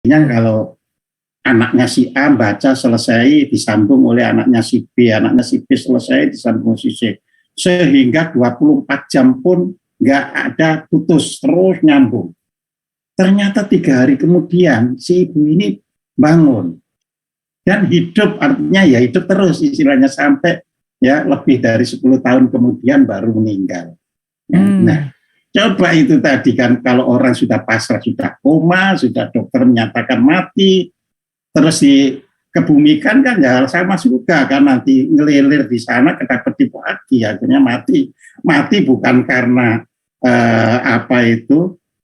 Kalau anaknya si A baca selesai disambung oleh anaknya si B, anaknya si B selesai disambung si C, sehingga 24 jam pun nggak ada putus, terus nyambung. Ternyata 3 hari kemudian si ibu ini bangun dan hidup, artinya ya hidup terus istilahnya sampai ya lebih dari 10 tahun kemudian baru meninggal. Ya, nah, coba itu tadi kan, kalau orang sudah pasrah, sudah koma, sudah dokter menyatakan mati, terus dikebumikan kan ya sama juga kan, nanti ngelilir di sana kedapet pagi, akhirnya mati bukan karena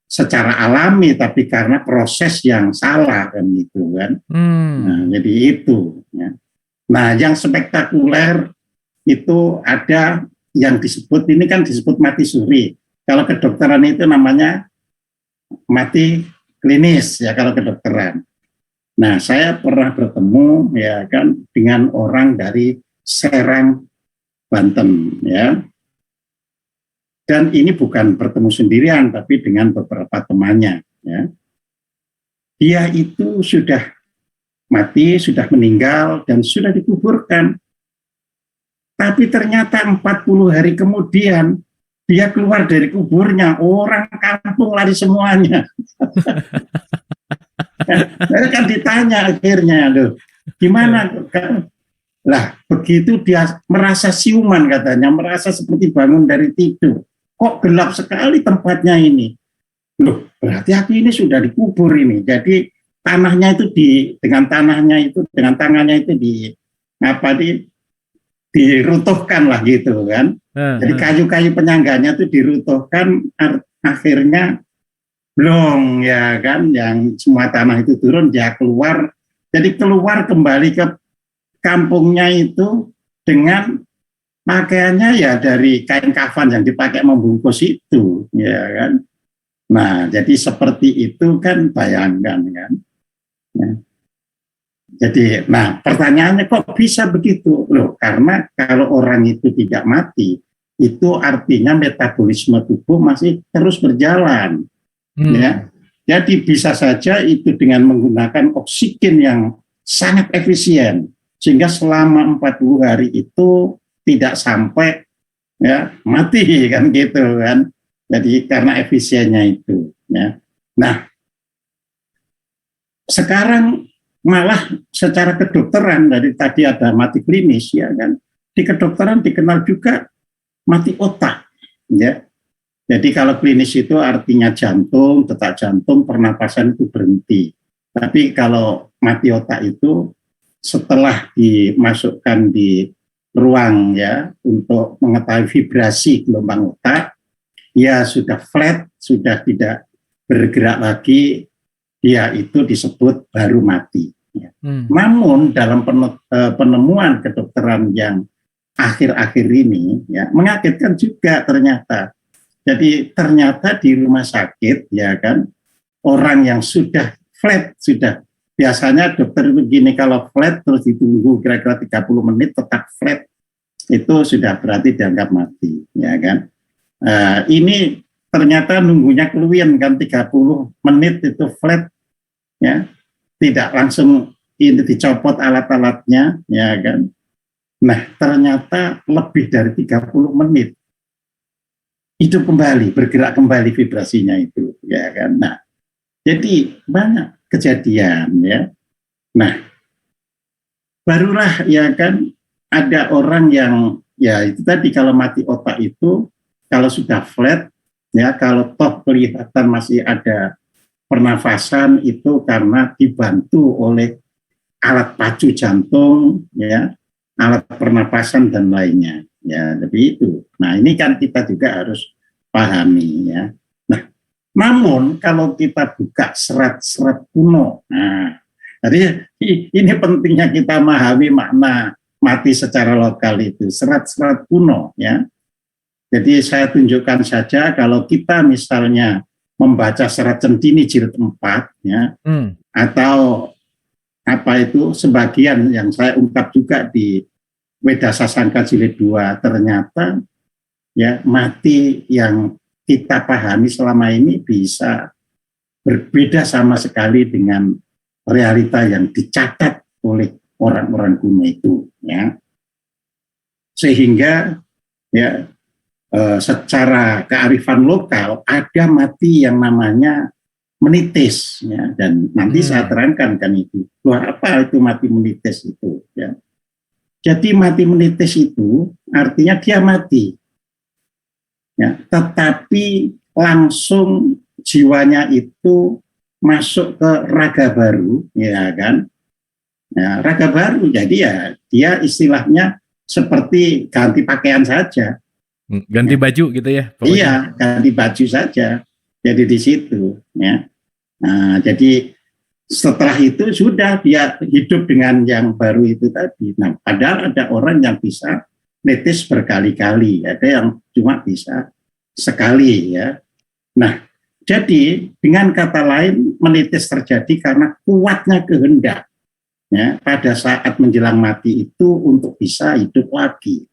secara alami, tapi karena proses yang salah kan gitu kan. Nah, jadi itu ya. Nah, yang spektakuler itu ada yang disebut, ini kan disebut mati suri. Kalau kedokteran itu namanya mati klinis ya kalau kedokteran. Nah, saya pernah bertemu ya kan dengan orang dari Serang, Banten ya. Dan ini bukan bertemu sendirian, tapi dengan beberapa temannya ya. Dia itu sudah mati, sudah meninggal dan sudah dikuburkan. Tapi ternyata 40 hari kemudian dia keluar dari kuburnya, orang kampung lari semuanya. Nah, kan ditanya akhirnya, loh, gimana? Lah, begitu dia merasa siuman katanya, merasa seperti bangun dari tidur. Kok gelap sekali tempatnya ini? Loh, berarti aku ini sudah dikubur ini. Jadi tanahnya itu dengan tangannya itu diruntuhkan lah gitu kan. Jadi kayu-kayu penyangganya itu diruntuhkan, akhirnya blong ya kan, yang semua tanah itu turun, dia keluar. Jadi keluar kembali ke kampungnya itu dengan pakaiannya ya dari kain kafan yang dipakai membungkus itu, ya kan. Nah, jadi seperti itu kan, bayangkan kan. Ya. Jadi, nah pertanyaannya kok bisa begitu? Loh, karena kalau orang itu tidak mati, itu artinya metabolisme tubuh masih terus berjalan. Ya. Jadi bisa saja itu dengan menggunakan oksigen yang sangat efisien, sehingga selama 40 hari itu tidak sampai ya mati kan gitu kan. Jadi karena efisiennya itu ya. Nah, sekarang malah secara kedokteran, dari tadi ada mati klinis ya kan, di kedokteran dikenal juga mati otak ya. Jadi kalau klinis itu artinya jantung, detak jantung, pernapasan itu berhenti. Tapi kalau mati otak itu setelah dimasukkan di ruang ya untuk mengetahui vibrasi gelombang otak, ya sudah flat, sudah tidak bergerak lagi, dia itu disebut baru mati. Ya. Namun dalam penemuan kedokteran yang akhir-akhir ini ya mengagetkan juga ternyata. Jadi ternyata di rumah sakit ya kan, orang yang sudah flat, sudah biasanya dokter itu gini, kalau flat terus ditunggu kira-kira 30 menit tetap flat, itu sudah berarti dianggap mati ya kan. Ini ternyata nunggunya keluwen kan, 30 menit itu flat ya, tidak langsung ini dicopot alat-alatnya ya kan. Nah, ternyata lebih dari 30 menit hidup kembali, bergerak kembali vibrasinya itu ya kan. Nah, jadi banyak kejadian ya. Nah, barulah ya kan ada orang yang ya itu tadi, kalau mati otak itu kalau sudah flat ya, kalau toh kelihatan masih ada pernafasan, itu karena dibantu oleh alat pacu jantung ya, alat pernapasan dan lainnya ya. Jadi itu. Nah, ini kan kita juga harus pahami ya. Nah, namun kalau kita buka serat-serat kuno, nah, jadi ini pentingnya kita memahami makna mati secara lokal itu, serat-serat kuno ya. Jadi saya tunjukkan saja, kalau kita misalnya membaca serat Centini jilid 4 ya, atau sebagian yang saya ungkap juga di Weda Sasangka jilid 2, ternyata ya mati yang kita pahami selama ini bisa berbeda sama sekali dengan realita yang dicatat oleh orang-orang kuno itu, ya. Sehingga ya secara kearifan lokal ada mati yang namanya menitis, ya. Dan nanti saya terangkan kan itu. Apa itu mati menitis itu, ya. Jadi mati menitis itu artinya dia mati, ya, tetapi langsung jiwanya itu masuk ke raga baru, ya kan? Ya, raga baru. Jadi ya dia istilahnya seperti ganti pakaian saja. Ganti baju gitu ya? Pokoknya. Iya, ganti baju saja. Jadi di situ, ya. Nah, jadi setelah itu sudah dia hidup dengan yang baru itu tadi. Nah, padahal ada orang yang bisa netis berkali-kali, ada yang cuma bisa sekali, ya. Nah, jadi dengan kata lain menitis terjadi karena kuatnya kehendak, ya, pada saat menjelang mati itu untuk bisa hidup lagi,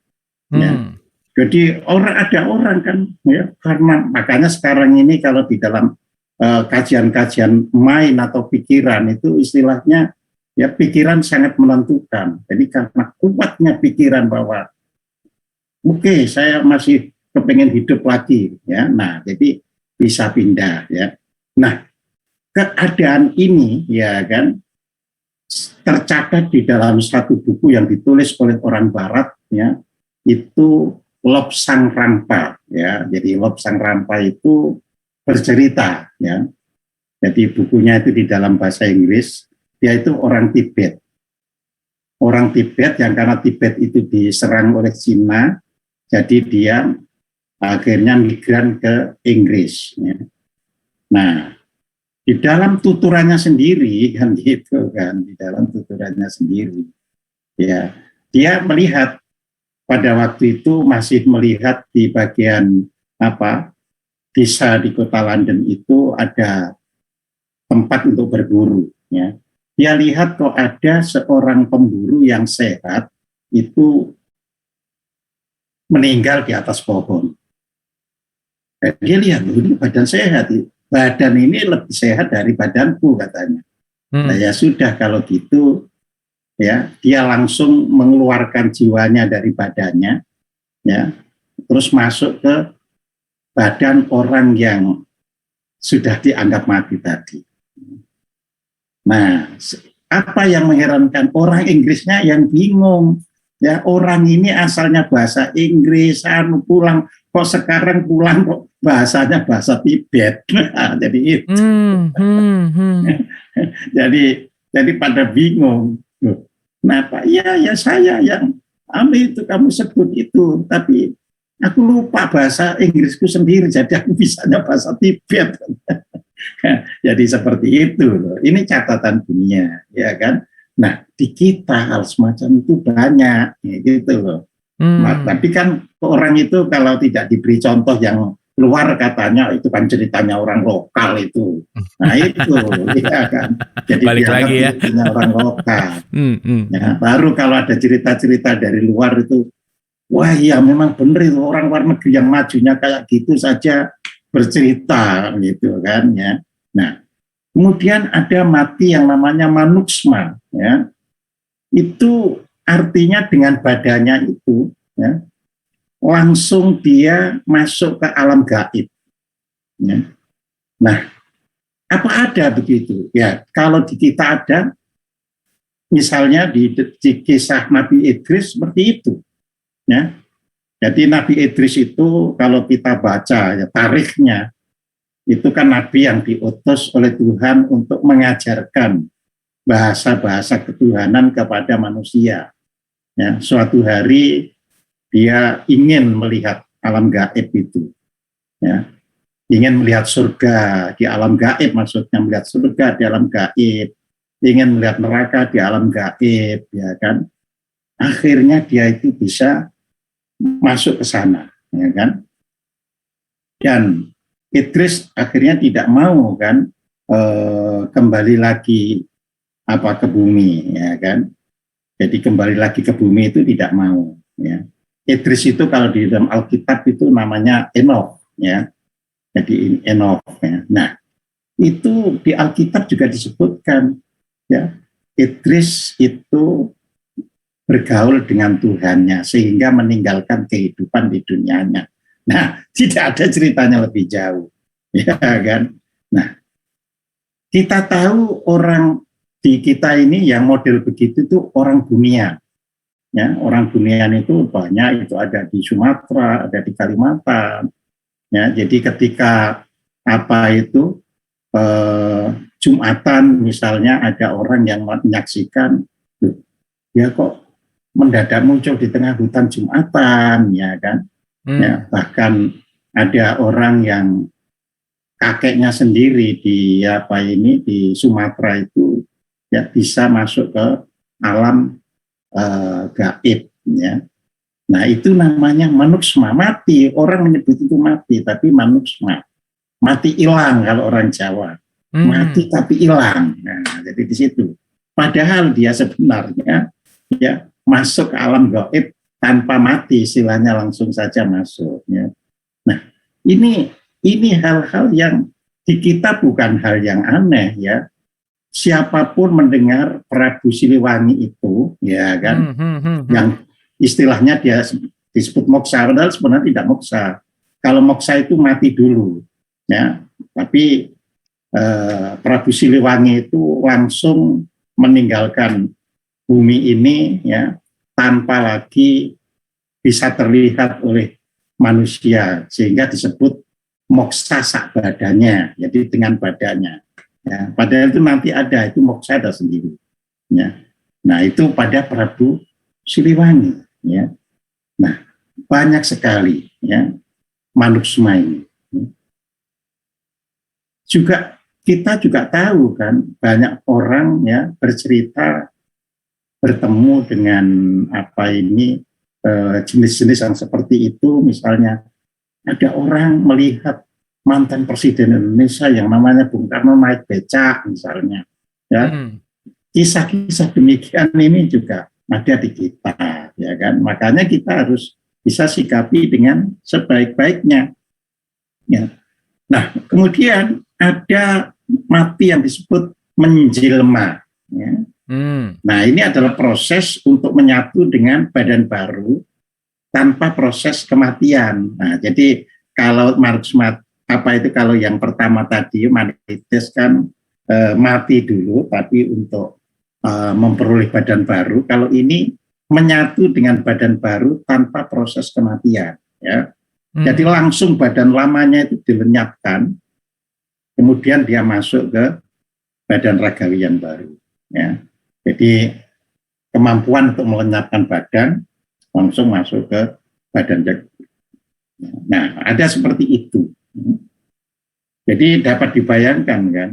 ya. Jadi ada orang kan, ya, karena makanya sekarang ini kalau di dalam kajian-kajian mind atau pikiran itu istilahnya ya pikiran sangat menentukan. Jadi karena kuatnya pikiran bahwa oke, saya masih kepengen hidup lagi, ya. Nah, jadi bisa pindah, ya. Nah, keadaan ini, ya kan, tercatat di dalam satu buku yang ditulis oleh orang Barat, ya, itu Lobsang Rampa, ya. Jadi Lobsang Rampa itu bercerita, ya. Jadi bukunya itu di dalam bahasa Inggris. Dia itu orang Tibet. Orang Tibet yang karena Tibet itu diserang oleh Cina, jadi dia akhirnya migran ke Inggris, ya. Nah, di dalam tuturannya sendiri kan gitu kan, di dalam tuturannya sendiri, ya, dia melihat pada waktu itu masih melihat di bagian desa di kota London itu ada tempat untuk berburu, ya. Dia lihat kok ada seorang pemburu yang sehat itu meninggal di atas pohon. Dia lihat, ini badan sehat, badan ini lebih sehat dari badanku katanya. Nah, ya sudah kalau gitu, ya, dia langsung mengeluarkan jiwanya dari badannya, ya, terus masuk ke badan orang yang sudah dianggap mati tadi. Nah, apa yang mengherankan, orang Inggrisnya yang bingung, ya, orang ini asalnya bahasa Inggris, pulang kok sekarang pulang kok bahasanya bahasa Tibet. Jadi itu. Jadi pada bingung. Kenapa? Ya saya yang itu kamu sebut itu, tapi aku lupa bahasa Inggrisku sendiri, jadi aku bisanya bahasa Tibet. Jadi seperti itu loh. Ini catatan dunia, ya kan? Nah, di kita hal semacam itu banyak, ya, gitu loh. Nah, tapi kan orang itu kalau tidak diberi contoh yang luar katanya itu kan ceritanya orang lokal itu. Nah itu, ya kan. Jadi balik lagi ya. Orang lokal. Ya, baru kalau ada cerita-cerita dari luar itu, wah iya memang benar itu orang luar negeri yang majunya kayak gitu saja bercerita gitu kan, ya. Nah, kemudian ada mati yang namanya manuksma, ya. Itu artinya dengan badannya itu, ya, langsung dia masuk ke alam gaib, ya. Nah, apa ada begitu? Ya, kalau di kita ada, misalnya di kisah Nabi Idris seperti itu, ya. Jadi Nabi Idris itu kalau kita baca ya tarikhnya, itu kan Nabi yang diutus oleh Tuhan untuk mengajarkan bahasa-bahasa ketuhanan kepada manusia. Ya, suatu hari dia ingin melihat alam gaib itu, ya, ingin melihat surga di alam gaib, maksudnya melihat surga di alam gaib, ingin melihat neraka di alam gaib, ya kan. Akhirnya dia itu bisa masuk ke sana, ya kan. Dan Idris akhirnya tidak mau kan kembali lagi ke bumi, ya kan. Jadi kembali lagi ke bumi itu tidak mau, ya. Idris itu kalau di dalam Alkitab itu namanya Enoch, ya. Jadi Enoch, ya. Nah, itu di Alkitab juga disebutkan ya, Idris itu bergaul dengan Tuhannya sehingga meninggalkan kehidupan di dunianya. Nah, tidak ada ceritanya lebih jauh, ya kan? Nah, kita tahu orang di kita ini yang model begitu tuh orang dunia. Ya, orang Bunian itu banyak, itu ada di Sumatera, ada di Kalimantan. Ya, jadi ketika apa itu Jumatan misalnya ada orang yang menyaksikan, ya kok mendadak muncul di tengah hutan Jumatan, ya kan? Ya, bahkan ada orang yang kakeknya sendiri di apa ini di Sumatera itu ya bisa masuk ke alam gaib, ya. Nah itu namanya manuksma, mati. Orang menyebut itu mati, tapi manuksma, mati hilang kalau orang Jawa, mati tapi hilang. Nah, jadi di situ. Padahal dia sebenarnya ya masuk ke alam gaib tanpa mati, istilahnya langsung saja masuk. Ya. Nah ini hal-hal yang di kita bukan hal yang aneh, ya. Siapapun mendengar Prabu Siliwangi itu, ya kan, yang istilahnya dia disebut moksa, padahal sebenarnya tidak moksa. Kalau moksa itu mati dulu, ya. Tapi Prabu Siliwangi itu langsung meninggalkan bumi ini, ya, tanpa lagi bisa terlihat oleh manusia, sehingga disebut moksa sak badannya, jadi dengan badannya. Ya, padahal itu nanti ada, itu moksa ada sendiri. Ya. Nah itu pada Prabu Siliwangi. Ya. Nah banyak sekali ya manuksma ini. Juga kita juga tahu kan banyak orang ya bercerita bertemu dengan apa ini jenis-jenis yang seperti itu. Misalnya ada orang melihat mantan Presiden Indonesia yang namanya Bung Karno naik becak misalnya, ya. Kisah-kisah demikian ini juga ada di kita, ya kan. Makanya kita harus bisa sikapi dengan sebaik-baiknya. Ya. Nah, kemudian ada mati yang disebut menjelma. Ya. Nah, ini adalah proses untuk menyatu dengan badan baru tanpa proses kematian. Nah, jadi kalau manuksma apa itu, kalau yang pertama tadi manitis kan mati dulu tapi untuk memperoleh badan baru. Kalau ini menyatu dengan badan baru tanpa proses kematian, ya. Jadi langsung badan lamanya itu dilenyapkan, kemudian dia masuk ke badan ragawi yang baru, ya. Jadi kemampuan untuk melenyapkan badan langsung masuk ke badan jagung. Nah, ada seperti itu. Jadi dapat dibayangkan kan.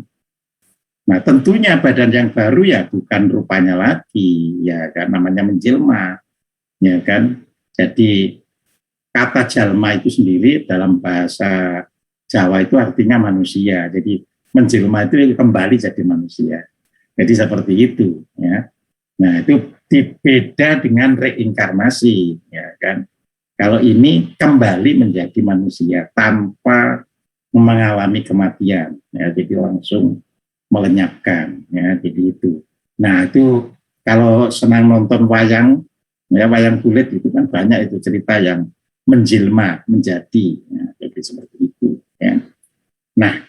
Nah, tentunya badan yang baru ya bukan rupanya lagi, ya kan, namanya menjelma, ya kan. Jadi kata jalma itu sendiri dalam bahasa Jawa itu artinya manusia. Jadi menjelma itu kembali jadi manusia. Jadi seperti itu, ya. Nah, itu beda dengan reinkarnasi, ya kan. Kalau ini kembali menjadi manusia tanpa mengalami kematian, ya, jadi langsung melenyapkan, ya, jadi itu. Nah itu kalau senang nonton wayang, ya, wayang kulit itu kan banyak itu cerita yang menjelma menjadi, ya, jadi seperti itu. Ya. Nah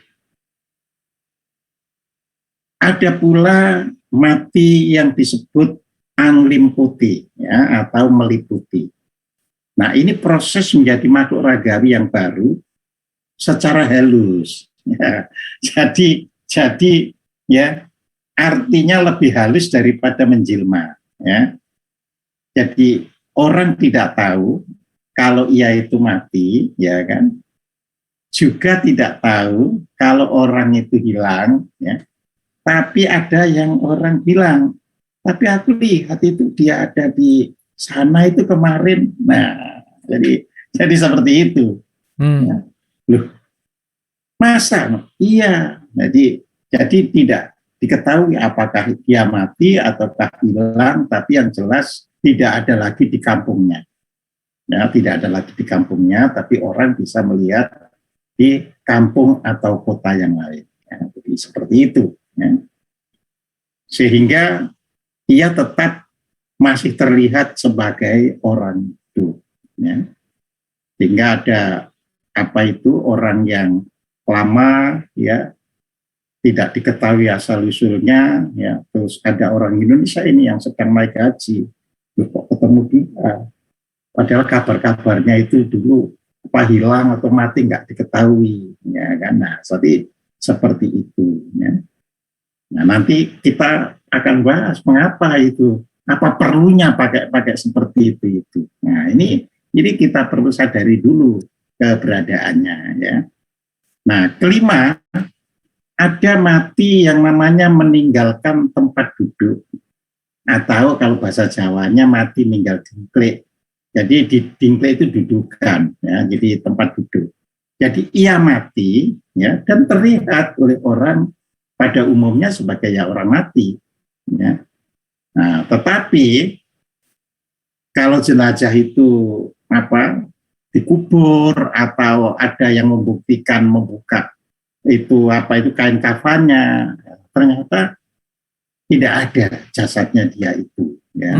ada pula mati yang disebut anglim putih, ya, atau meliputi. Nah ini proses menjadi makhluk ragawi yang baru secara halus. Ya. Jadi ya artinya lebih halus daripada menjelma. Ya. Jadi orang tidak tahu kalau ia itu mati, ya kan? Juga tidak tahu kalau orang itu hilang, ya. Tapi ada yang orang bilang, tapi aku lihat itu dia ada di sana itu kemarin. Nah, jadi seperti itu. Ya. Loh, masa? Iya. Jadi tidak diketahui apakah dia mati ataukah hilang, tapi yang jelas tidak ada lagi di kampungnya. Ya, tidak ada lagi di kampungnya, tapi orang bisa melihat di kampung atau kota yang lain. Ya, jadi seperti itu. Ya. sehingga ia tetap masih terlihat sebagai orang hidup, ya. Sehingga ada orang yang lama, ya, tidak diketahui asal usulnya, ya. Terus ada orang Indonesia ini yang sedang naik haji, kok ketemu dia, padahal kabar-kabarnya itu dulu hilang atau mati nggak diketahui, ya kan. Nah, seperti itu, ya. Nah, nanti kita akan bahas mengapa itu, apa perlunya pakai seperti itu. Nah, ini kita perlu sadari dulu keberadaannya, ya. Nah, kelima, ada mati yang namanya meninggalkan tempat duduk, atau kalau bahasa Jawanya mati ninggal dingklek. Jadi di dingklek itu dudukan, ya, jadi tempat duduk. Jadi ia mati, ya, dan terlihat oleh orang pada umumnya sebagai orang mati, ya. Nah, tetapi kalau jenazah itu dikubur atau ada yang membuktikan membuka itu kain kafannya, ternyata tidak ada jasadnya dia itu, ya.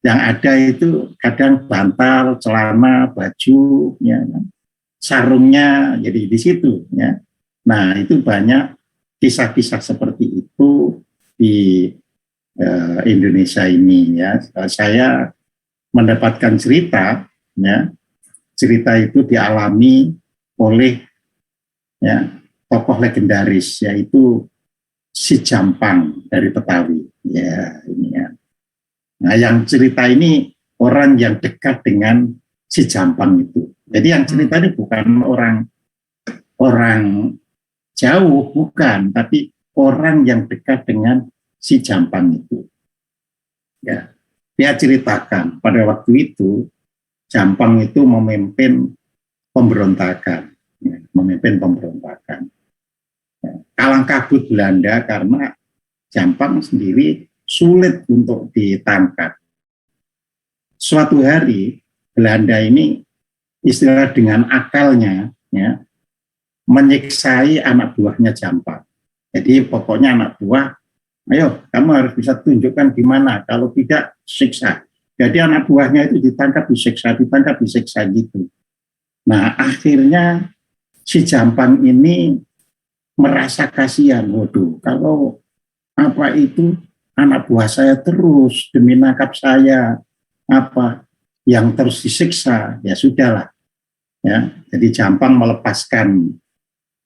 Yang ada itu kadang bantal, celana, baju, ya, sarungnya, jadi di situ, ya. Nah, itu banyak kisah-kisah seperti itu di Indonesia ini, ya. Saya mendapatkan cerita, ya. Cerita itu dialami oleh, ya, tokoh legendaris, yaitu Si Jampang dari Betawi, ya, ini, ya. Nah, yang cerita ini orang yang dekat dengan Si Jampang itu. Jadi yang cerita ini bukan orang jauh, bukan, tapi orang yang dekat dengan Si Jampang itu. Ya, dia ceritakan pada waktu itu Jampang itu memimpin pemberontakan, ya, kalang kabut Belanda karena Jampang sendiri sulit untuk ditangkap. Suatu hari Belanda ini istilah dengan akalnya, ya, menyiksai anak buahnya Jampang. Jadi pokoknya anak buah, ayo kamu harus bisa tunjukkan di mana, kalau tidak siksa. Jadi anak buahnya itu ditangkap disiksa gitu. Nah, akhirnya si Jampang ini merasa kasihan, waduh, kalau anak buah saya terus demi nangkap saya yang terus disiksa, ya sudahlah, ya. Jadi Jampang melepaskan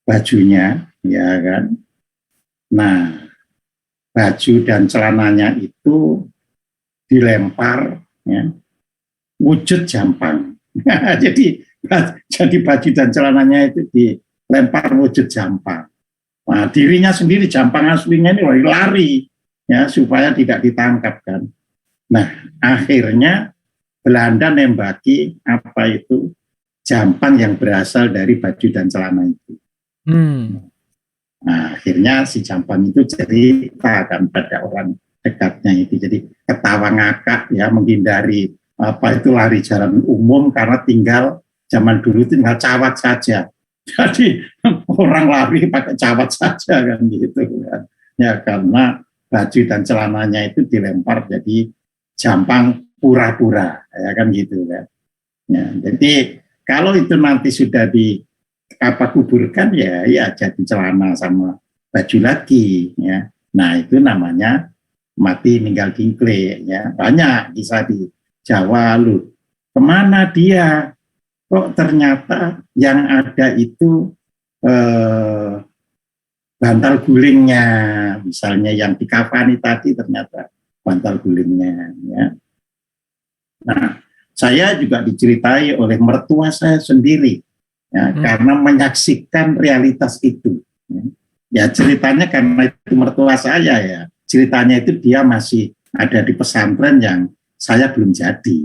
bajunya, ya kan. Nah, baju dan celananya itu dilempar, ya, wujud Jampang. jadi baju dan celananya itu dilempar wujud Jampang. Nah, dirinya sendiri Jampang aslinya ini lari, ya, supaya tidak ditangkap, kan. Nah, akhirnya Belanda nembaki Jampang yang berasal dari baju dan celana itu. Nah, akhirnya si Jampang itu ceritakan pada orang dekatnya itu, jadi ketawa ngakak, ya, menghindari lari jalan umum karena zaman dulu tinggal cawat saja. Jadi orang lari pakai cawat saja, kan, gitu, kan. Ya, karena baju dan celananya itu dilempar jadi Jampang pura-pura, ya, kan, gitu, kan. Ya, jadi kalau itu nanti sudah kuburkan, ya jadi celana sama baju lagi, ya. Nah, itu namanya mati ninggal dingklek, ya. Banyak kisah di Jawa, lu kemana dia, kok ternyata yang ada itu bantal gulingnya, misalnya yang dikafani tadi ternyata bantal gulingnya, ya. Nah, saya juga diceritai oleh mertua saya sendiri, ya, karena menyaksikan realitas itu, ya. Ya, ceritanya karena itu mertua saya, ya, ceritanya itu dia masih ada di pesantren yang saya belum jadi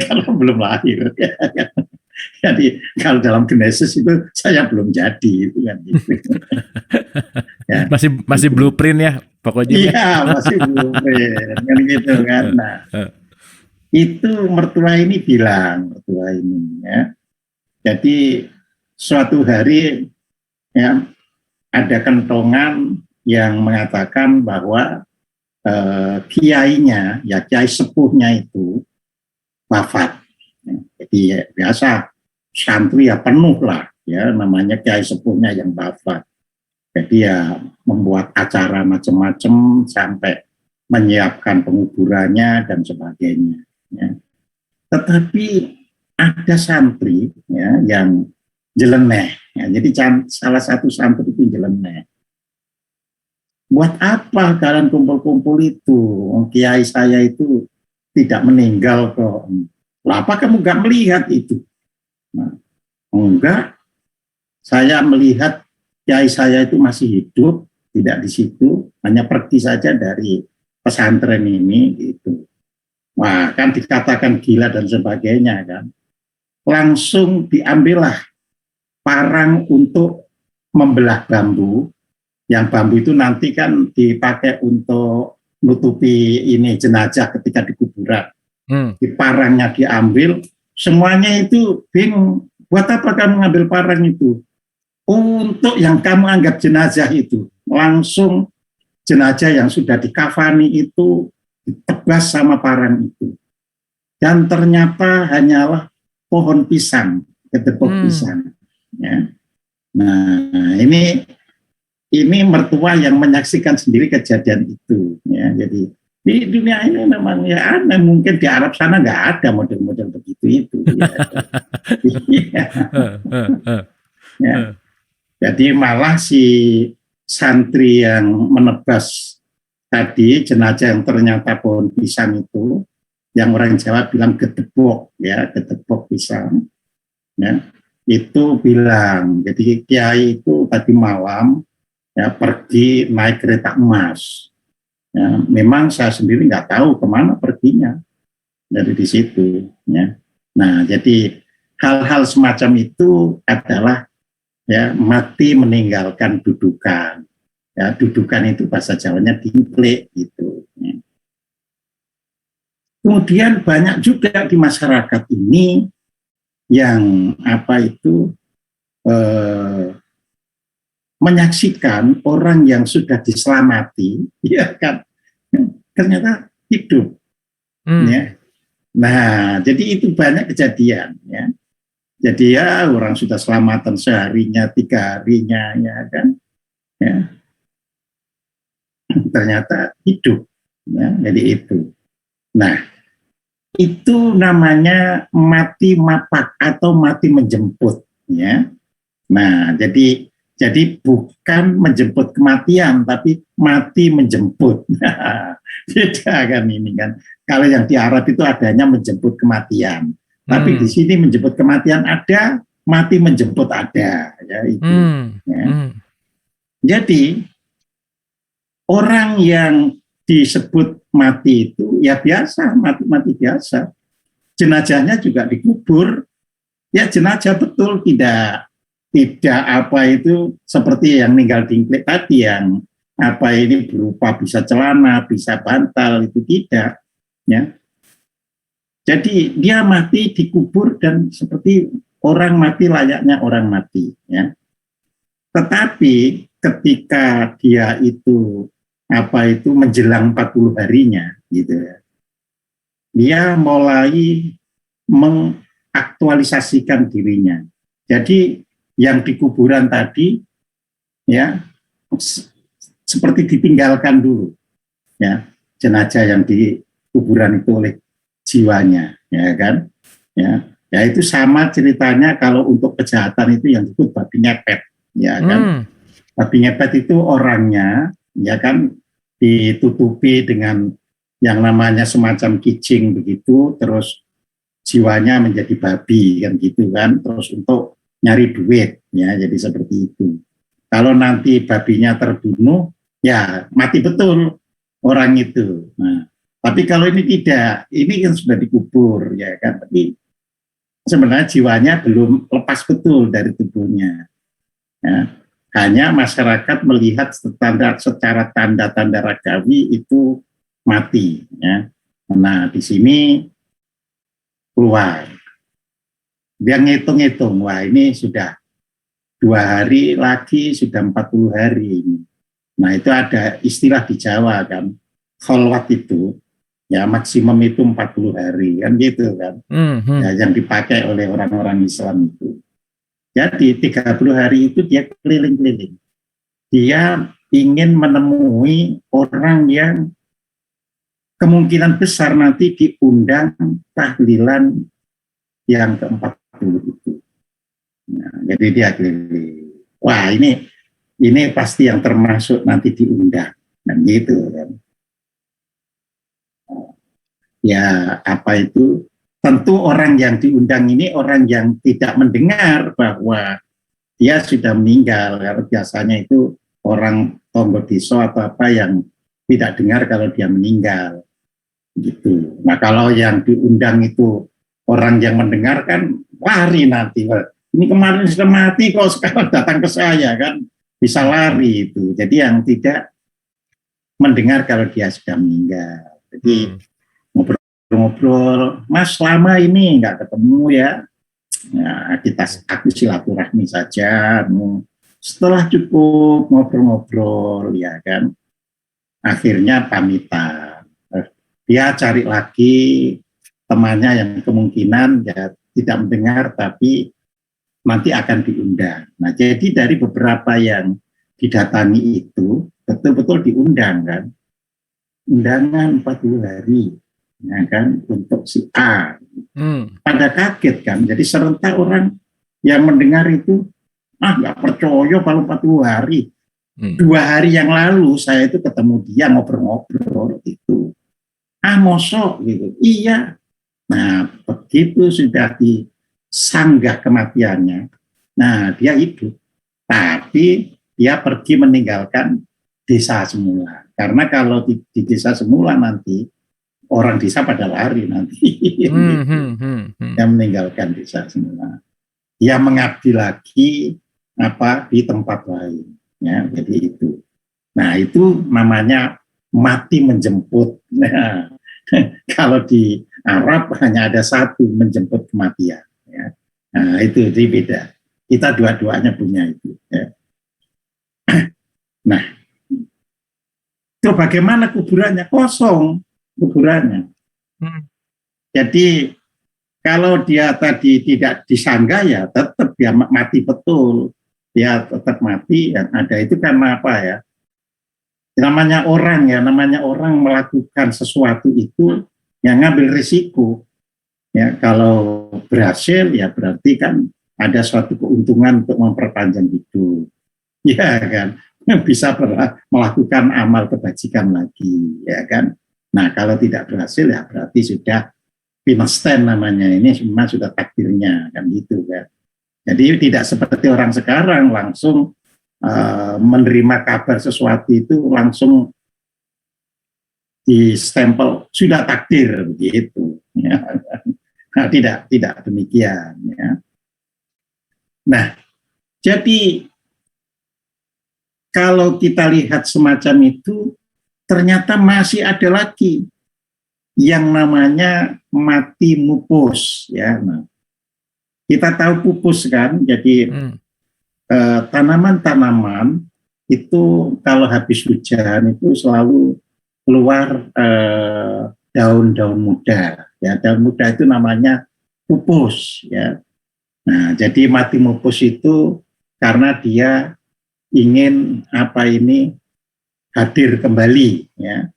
kalau belum lahir, ya. Jadi kalau dalam Genesis itu saya belum jadi, itu kan, gitu. Ya, masih gitu. Blueprint, ya, pokoknya. Iya, masih blueprint, kan, gitu, kan. Nah, itu mertua ini bilang, ya. Jadi suatu hari, ya, ada kentongan yang mengatakan bahwa kiainya, ya kiai sepuhnya itu wafat. Jadi ya, biasa santri ya penuh lah, ya namanya kiai sepuhnya yang wafat. Jadi ya membuat acara macam-macam sampai menyiapkan penguburannya dan sebagainya. Ya. Tetapi ada santri ya, yang jeleneh. Ya. Jadi salah satu santri itu jeleneh. Buat apa kalian kumpul-kumpul itu? Kiai saya itu tidak meninggal kok. Lah, apa kamu nggak melihat itu? Nah, enggak. Saya melihat kiai saya itu masih hidup, tidak di situ, hanya pergi saja dari pesantren ini gitu. Wah, kan dikatakan gila dan sebagainya kan. Langsung diambillah parang untuk membelah bambu. Yang bambu itu nanti kan dipakai untuk nutupi ini jenazah ketika di kuburan. Di parangnya diambil, semuanya itu bingung. Buat apa kamu ngambil parang itu? Untuk yang kamu anggap jenazah itu. Langsung jenazah yang sudah dikafani itu ditebas sama parang itu. Dan ternyata hanyalah pohon pisang, ketepuk pisang. Ya. Nah, ini mertua yang menyaksikan sendiri kejadian itu. Ya. Jadi di dunia ini memang ya aneh, mungkin di Arab sana nggak ada model-model begitu itu. Ya. Ya. Jadi malah si santri yang menebas tadi jenazah yang ternyata pohon pisang itu, yang orang Jawa bilang gedebok, ya gedebok pisang, ya itu bilang, jadi kiai itu tadi malam ya pergi naik kereta emas. Ya, memang saya sendiri nggak tahu kemana perginya dari di situ. Ya. Nah, jadi hal-hal semacam itu adalah ya mati meninggalkan dudukan. Ya, dudukan itu bahasa Jawanya dingklik gitu. Ya. Kemudian banyak juga di masyarakat ini yang menyaksikan orang yang sudah diselamati, ya kan, ternyata hidup. Ya. Nah, jadi itu banyak kejadian. Ya. Jadi ya orang sudah selamatan seharinya, 3 harinya, ya kan, ya. Ternyata hidup. Ya. Jadi itu. Nah, itu namanya mati mapak atau mati menjemput. Ya. Nah, jadi bukan menjemput kematian, tapi mati menjemput. Beda kan ini kan. Kalau yang di Arab itu adanya menjemput kematian, tapi di sini menjemput kematian ada, mati menjemput ada. Ya itu. Ya. Jadi orang yang disebut mati itu ya biasa, mati biasa. Jenazahnya juga dikubur, ya jenazah betul, tidak apa itu seperti yang meninggal dingklik tadi yang apa ini berupa bisa celana, bisa bantal, itu tidak. Ya. Jadi dia mati dikubur dan seperti orang mati layaknya orang mati. Ya. Tetapi ketika dia itu menjelang 40 harinya gitu ya, dia mulai mengaktualisasikan dirinya. Jadi yang di kuburan tadi ya seperti ditinggalkan dulu ya, jenazah yang di kuburan itu oleh jiwanya, ya kan, ya itu sama ceritanya kalau untuk kejahatan itu yang disebut babi ngepet, ya kan. Babi ngepet itu orangnya ya kan ditutupi dengan yang namanya semacam kijing begitu, terus jiwanya menjadi babi kan gitu kan, terus untuk nyari duit ya, jadi seperti itu. Kalau nanti babinya terbunuh ya mati betul orang itu. Nah, tapi kalau ini tidak, ini kan sudah dikubur ya kan, tapi sebenarnya jiwanya belum lepas betul dari tubuhnya. Ya. Hanya masyarakat melihat secara tanda-tanda ragawi itu mati. Ya. Nah, di sini keluar. Dia ngitung-ngitung, wah ini sudah 2 hari lagi, sudah 40 hari ini. Nah, itu ada istilah di Jawa kan, kholwat itu ya maksimum itu 40 hari kan gitu kan. Ya, yang dipakai oleh orang-orang Islam itu. Jadi 30 hari itu dia keliling-keliling. Dia ingin menemui orang yang kemungkinan besar nanti diundang tahlilan yang ke-40 itu. Nah, jadi dia keliling. Wah, ini pasti yang termasuk nanti diundang. Dan gitu kan. Ya, apa itu? Tentu orang yang diundang ini orang yang tidak mendengar bahwa dia sudah meninggal. Karena biasanya itu orang tonggo deso atau apa yang tidak dengar kalau dia meninggal. Gitu. Nah, kalau yang diundang itu orang yang mendengarkan, lari nanti. Ini kemarin sudah mati kok sekarang datang ke saya kan, bisa lari itu. Jadi yang tidak mendengar kalau dia sudah meninggal. Jadi ngobrol-ngobrol, Mas lama ini nggak ketemu ya. Nah, aku silaturahmi saja. Setelah cukup ngobrol-ngobrol ya kan, akhirnya pamitan. Dia cari lagi temannya yang kemungkinan ya tidak mendengar tapi nanti akan diundang. Nah, jadi dari beberapa yang didatangi itu betul-betul diundang kan. Undangan 40 hari ya kan untuk si A. Pada kaget kan. Jadi serentak orang yang mendengar itu nggak percaya kalau 40 hari. 2 hari yang lalu saya itu ketemu dia ngobrol-ngobrol itu. Mosok gitu. Iya. Nah, begitu sudah disanggah kematiannya, nah dia hidup. Tapi dia pergi meninggalkan desa semula. Karena kalau di desa semula nanti, orang desa pada lari nanti. Dia meninggalkan desa semula. Dia mengabdi lagi di tempat lain. Ya, jadi itu. Nah, itu namanya mati menjemput. Nah, kalau di Arab hanya ada satu, menjemput kematian. Ya. Nah, itu beda. Kita dua-duanya punya itu. Ya. Nah, itu bagaimana kuburannya? Kosong kuburannya. Jadi kalau dia tadi tidak disanggah ya tetap dia mati betul. Dia tetap mati. Yang ada itu karena apa ya? Namanya orang melakukan sesuatu itu yang ngambil risiko. Ya, kalau berhasil ya berarti kan ada suatu keuntungan untuk memperpanjang hidup. Ya kan, bisa melakukan amal kebajikan lagi, ya kan. Nah, kalau tidak berhasil ya berarti sudah pinasten namanya, ini memang sudah takdirnya kan gitu kan. Jadi tidak seperti orang sekarang langsung menerima kabar sesuatu itu langsung di stempel sudah takdir begitu ya. Nah, tidak demikian ya. Nah, jadi kalau kita lihat semacam itu ternyata masih ada lagi yang namanya mati mupus ya. Nah, kita tahu pupus kan, jadi tanaman-tanaman itu kalau habis hujan itu selalu keluar daun-daun muda. Ya, daun muda itu namanya pupus. Ya. Nah, jadi mati mupus itu karena dia ingin hadir kembali, ya,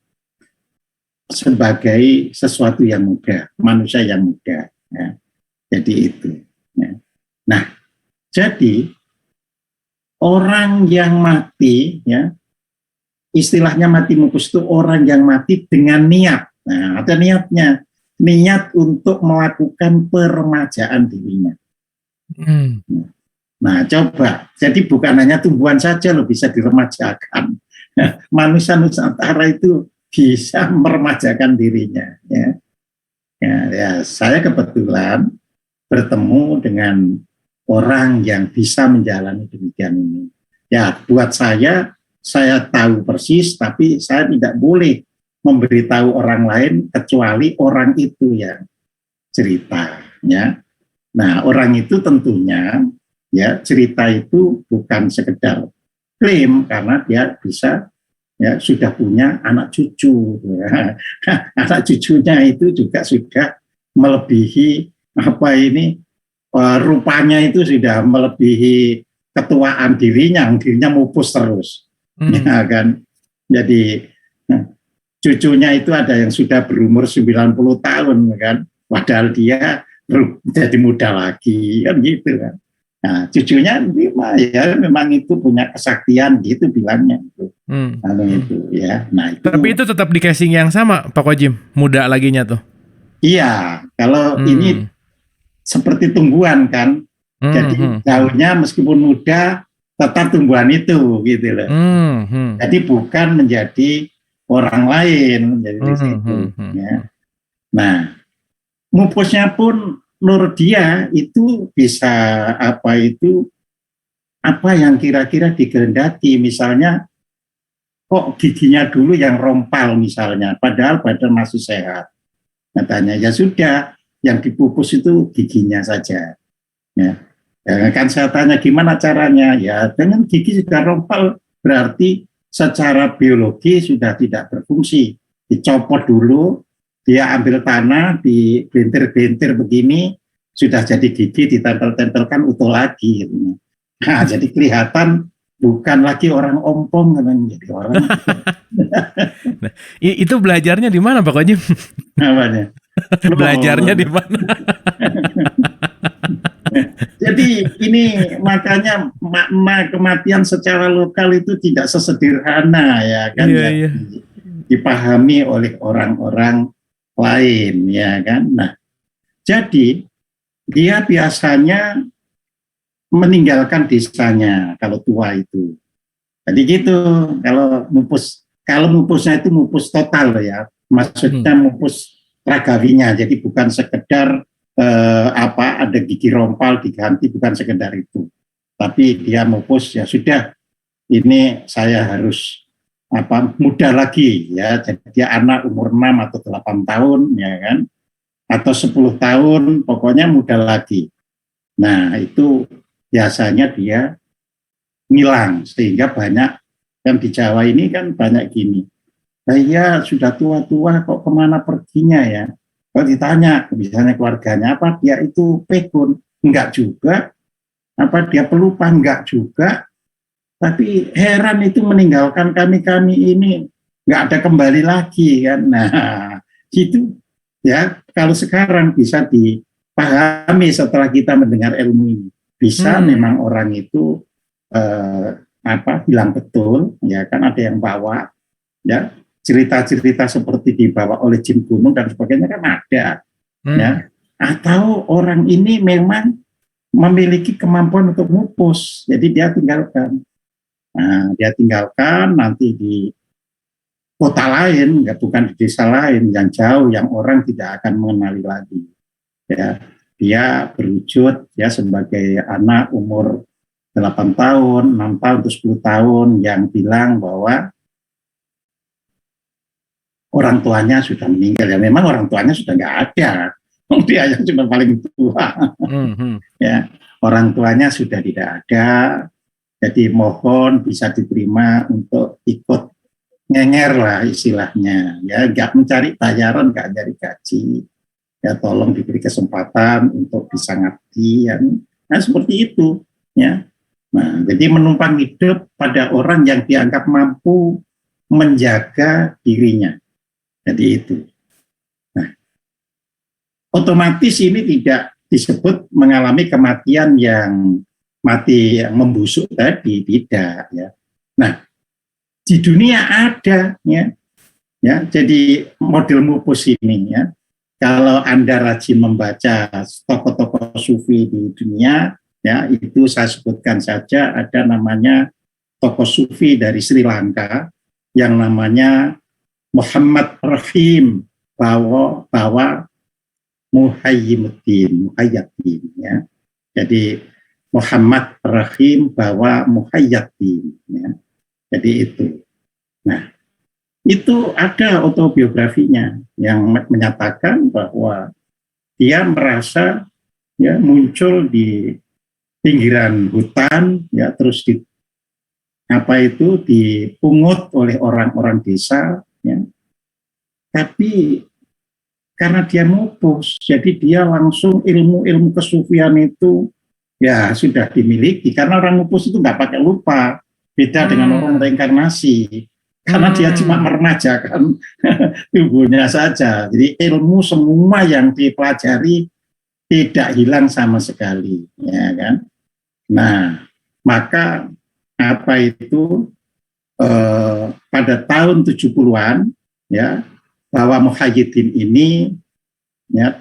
sebagai sesuatu yang muda, manusia yang muda. Ya. Jadi itu. Ya. Nah, jadi orang yang mati, ya, istilahnya mati mupus itu orang yang mati dengan niat. Nah, ada niatnya, niat untuk melakukan peremajaan dirinya. Nah, coba, jadi bukan hanya tumbuhan saja loh bisa diremajakan. Manusia Nusantara itu bisa meremajakan dirinya. Ya. Ya, saya kebetulan bertemu dengan orang yang bisa menjalani demikian ini. Ya, buat saya tahu persis, tapi saya tidak boleh memberitahu orang lain kecuali orang itu yang cerita. Ya. Nah, orang itu tentunya ya cerita itu bukan sekedar klaim karena dia bisa ya sudah punya anak cucu. Ya. Anak cucunya itu juga sudah melebihi rupanya itu sudah melebihi ketuaan dirinya mupus terus. Ya kan. Jadi cucunya itu ada yang sudah berumur 90 tahun kan. Padahal dia jadi muda lagi kan gitu kan. Nah, cucunya 5 ya memang itu punya kesaktian gitu bilangnya itu. Itu ya. Nah, itu. Tapi itu tetap di casing yang sama Pak Kojim, muda laginya tuh. Iya, kalau ini seperti tumbuhan kan. Jadi daunnya meskipun muda tetap tumbuhan itu gitu loh. Jadi bukan menjadi orang lain menjadi di situ. Ya. Nah, mupusnya pun menurut dia itu bisa apa yang kira-kira dikehendaki, misalnya kok giginya dulu yang rompal misalnya, padahal badan masih sehat. Katanya ya sudah, yang dipupus itu giginya saja. Ya. Kan saya tanya gimana caranya? Ya dengan gigi sudah rompal berarti secara biologi sudah tidak berfungsi. Dicopot dulu, dia ambil tanah, dibentir-bentir begini, sudah jadi gigi, ditempel-tempelkan utuh lagi. Gitu. Nah, jadi kelihatan bukan lagi orang ompong, kan jadi orang. Nah, itu belajarnya di mana Pak Kojim? Namanya. Belajarnya di mana? Jadi ini makanya makna kematian secara lokal itu tidak sesederhana ya kan, Iya. dipahami oleh orang-orang lain ya kan. Nah, jadi dia biasanya meninggalkan desanya kalau tua itu. Jadi gitu, kalau mupusnya itu mupus total ya, maksudnya mupus ragawinya, jadi bukan sekedar ada gigi rompal diganti, bukan sekedar itu. Tapi dia mupus ya sudah, ini saya harus muda lagi ya, jadi dia anak umur 6 atau 8 tahun ya kan, atau 10 tahun pokoknya muda lagi. Nah, itu biasanya dia ngilang, sehingga banyak yang di Jawa ini kan banyak gini. Saya sudah tua-tua kok kemana perginya ya? Kalau ditanya misalnya keluarganya, apa dia itu pikun? Enggak juga. Apa dia pelupa? Enggak juga. Tapi heran itu meninggalkan kami ini enggak ada kembali lagi kan. Nah, gitu ya. Kalau sekarang bisa dipahami setelah kita mendengar ilmu ini, bisa memang orang itu hilang betul ya kan, ada yang bawa ya. Cerita-cerita seperti dibawa oleh jin gunung dan sebagainya kan ada, ya. Atau orang ini memang memiliki kemampuan untuk mupus, jadi dia tinggalkan. Nah, dia tinggalkan nanti di kota lain, bukan di desa lain yang jauh, yang orang tidak akan mengenali lagi. Ya, dia berwujud ya sebagai anak umur 8 tahun, 6 tahun, 10 tahun yang bilang bahwa orang tuanya sudah meninggal. Ya memang orang tuanya sudah nggak ada. Dia yang cuma paling tua. Ya, orang tuanya sudah tidak ada. Jadi mohon bisa diterima untuk ikut ngenger lah istilahnya. Ya, nggak mencari bayaran, nggak cari gaji. Ya tolong diberi kesempatan untuk bisa ngabdi. Ya. Nah seperti itu. Ya. Nah, jadi menumpang hidup pada orang yang dianggap mampu menjaga dirinya. Jadi itu. Nah, otomatis ini tidak disebut mengalami kematian yang mati yang membusuk tadi, tidak ya. Nah, di dunia ada ya. Ya, jadi model mupus ini ya. Kalau Anda rajin membaca tokoh-tokoh sufi di dunia, ya itu saya sebutkan saja, ada namanya tokoh sufi dari Sri Lanka yang namanya Muhammad Rahim bahwa Muhayyiddin ya. Jadi Muhammad Rahim bahwa Muhayyiddin ya. Jadi itu. Nah, itu ada autobiografinya yang menyatakan bahwa dia merasa ya muncul di pinggiran hutan ya, terus dipungut oleh orang-orang desa, ya. Tapi karena dia mupus, jadi dia langsung ilmu kesufian itu ya sudah dimiliki. Karena orang mupus itu nggak pakai lupa, beda dengan orang reinkarnasi. Karena dia cuma meremajakan tubuhnya saja. Jadi ilmu semua yang dipelajari tidak hilang sama sekali, ya kan? Nah, maka pada tahun 70-an, ya, bahwa Muhyiddin ini ya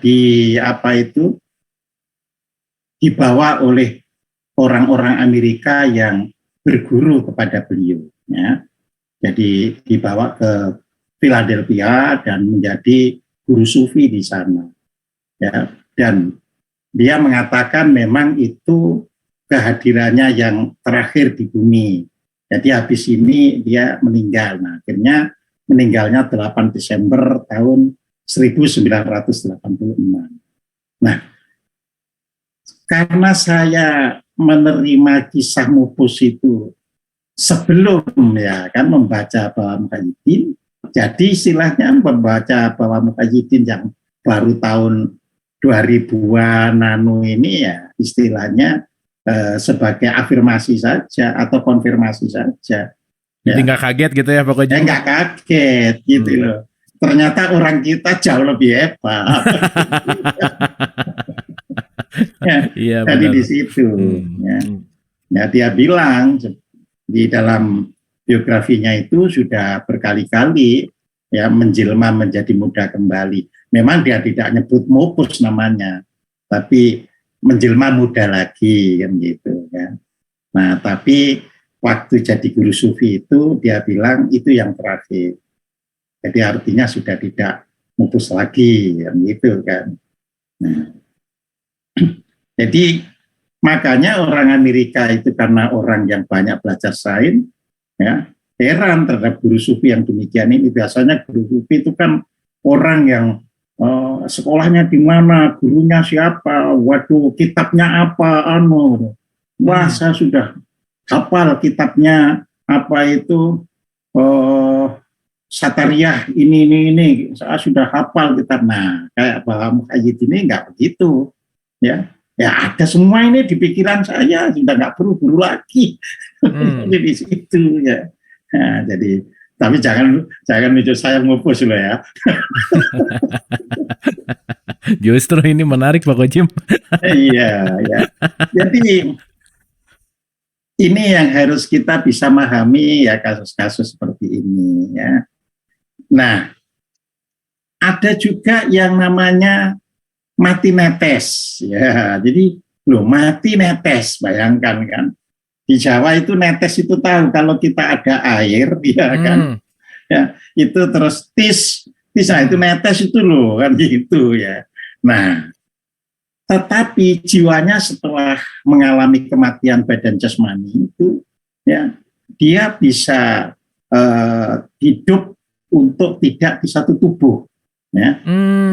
dibawa oleh orang-orang Amerika yang berguru kepada beliau, ya. Jadi dibawa ke Philadelphia dan menjadi guru sufi di sana, ya. Dan dia mengatakan memang itu kehadirannya yang terakhir di bumi. Jadi habis ini dia meninggal. Nah, akhirnya meninggalnya 8 Desember tahun 1986. Nah, karena saya menerima kisah mupus itu sebelum ya kan membaca bahwa Muhyiddin, jadi istilahnya membaca bahwa Muhyiddin yang baru tahun 2000-an ini ya istilahnya sebagai afirmasi saja atau konfirmasi saja. Jadi nggak kaget gitu ya pokoknya? Nggak kaget gitu loh. Ternyata orang kita jauh lebih hebat. Ya, jadi di situ. Ya, dia bilang di dalam biografinya itu sudah berkali-kali ya menjelma menjadi muda kembali. Memang dia tidak nyebut mupus namanya, tapi menjelma muda lagi kan gitu kan. Nah, tapi waktu jadi guru sufi itu dia bilang itu yang terakhir. Jadi artinya sudah tidak mupus lagi kan gitu kan. Nah, jadi makanya orang Amerika itu karena orang yang banyak belajar sains ya, heran terhadap guru sufi yang demikian ini. Biasanya guru sufi itu kan orang yang sekolahnya di mana, gurunya siapa, waduh kitabnya apa, wah saya sudah hafal kitabnya apa itu Satariyah ini saya sudah hafal kitab. Nah, kayak Bahwa Muhyiddin ini enggak begitu, ya. Ya ada semua ini di pikiran saya, sudah nggak perlu guru lagi. Jadi di situ ya. Nah, jadi tapi jangan nunjuk saya ngupus loh ya. Justru ini menarik Pak Kojim. Iya, ya. Jadi ini yang harus kita bisa memahami ya kasus-kasus seperti ini ya. Nah, ada juga yang namanya mati netes ya. Jadi mati netes, bayangkan kan. Di Jawa itu netes itu tahu kalau kita ada air ya kan. Ya, itu terus tis itu netes itu loh kan gitu ya. Nah, tetapi jiwanya setelah mengalami kematian badan jasmani itu ya dia bisa hidup untuk tidak di satu tubuh ya.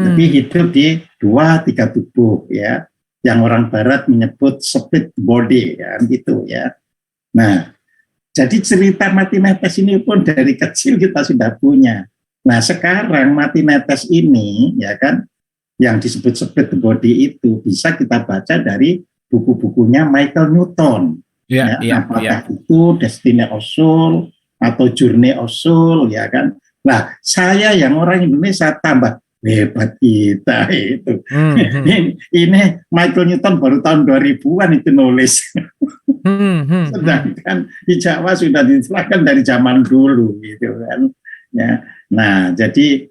Tapi hidup di 2-3 tubuh ya. Yang orang barat menyebut split body kan gitu ya. Nah, jadi cerita mati netes ini pun dari kecil kita sudah punya. Nah, sekarang mati netes ini ya kan yang disebut split body itu bisa kita baca dari buku-bukunya Michael Newton. Ya, apakah itu Destiny of Soul atau Journey of Soul ya kan. Nah, saya yang orang Indonesia tambah hebat kita itu. Ini Michael Newton baru tahun 2000-an itu nulis. Sedangkan di Jawa sudah diterapkan dari zaman dulu gitu kan. Ya. Nah, jadi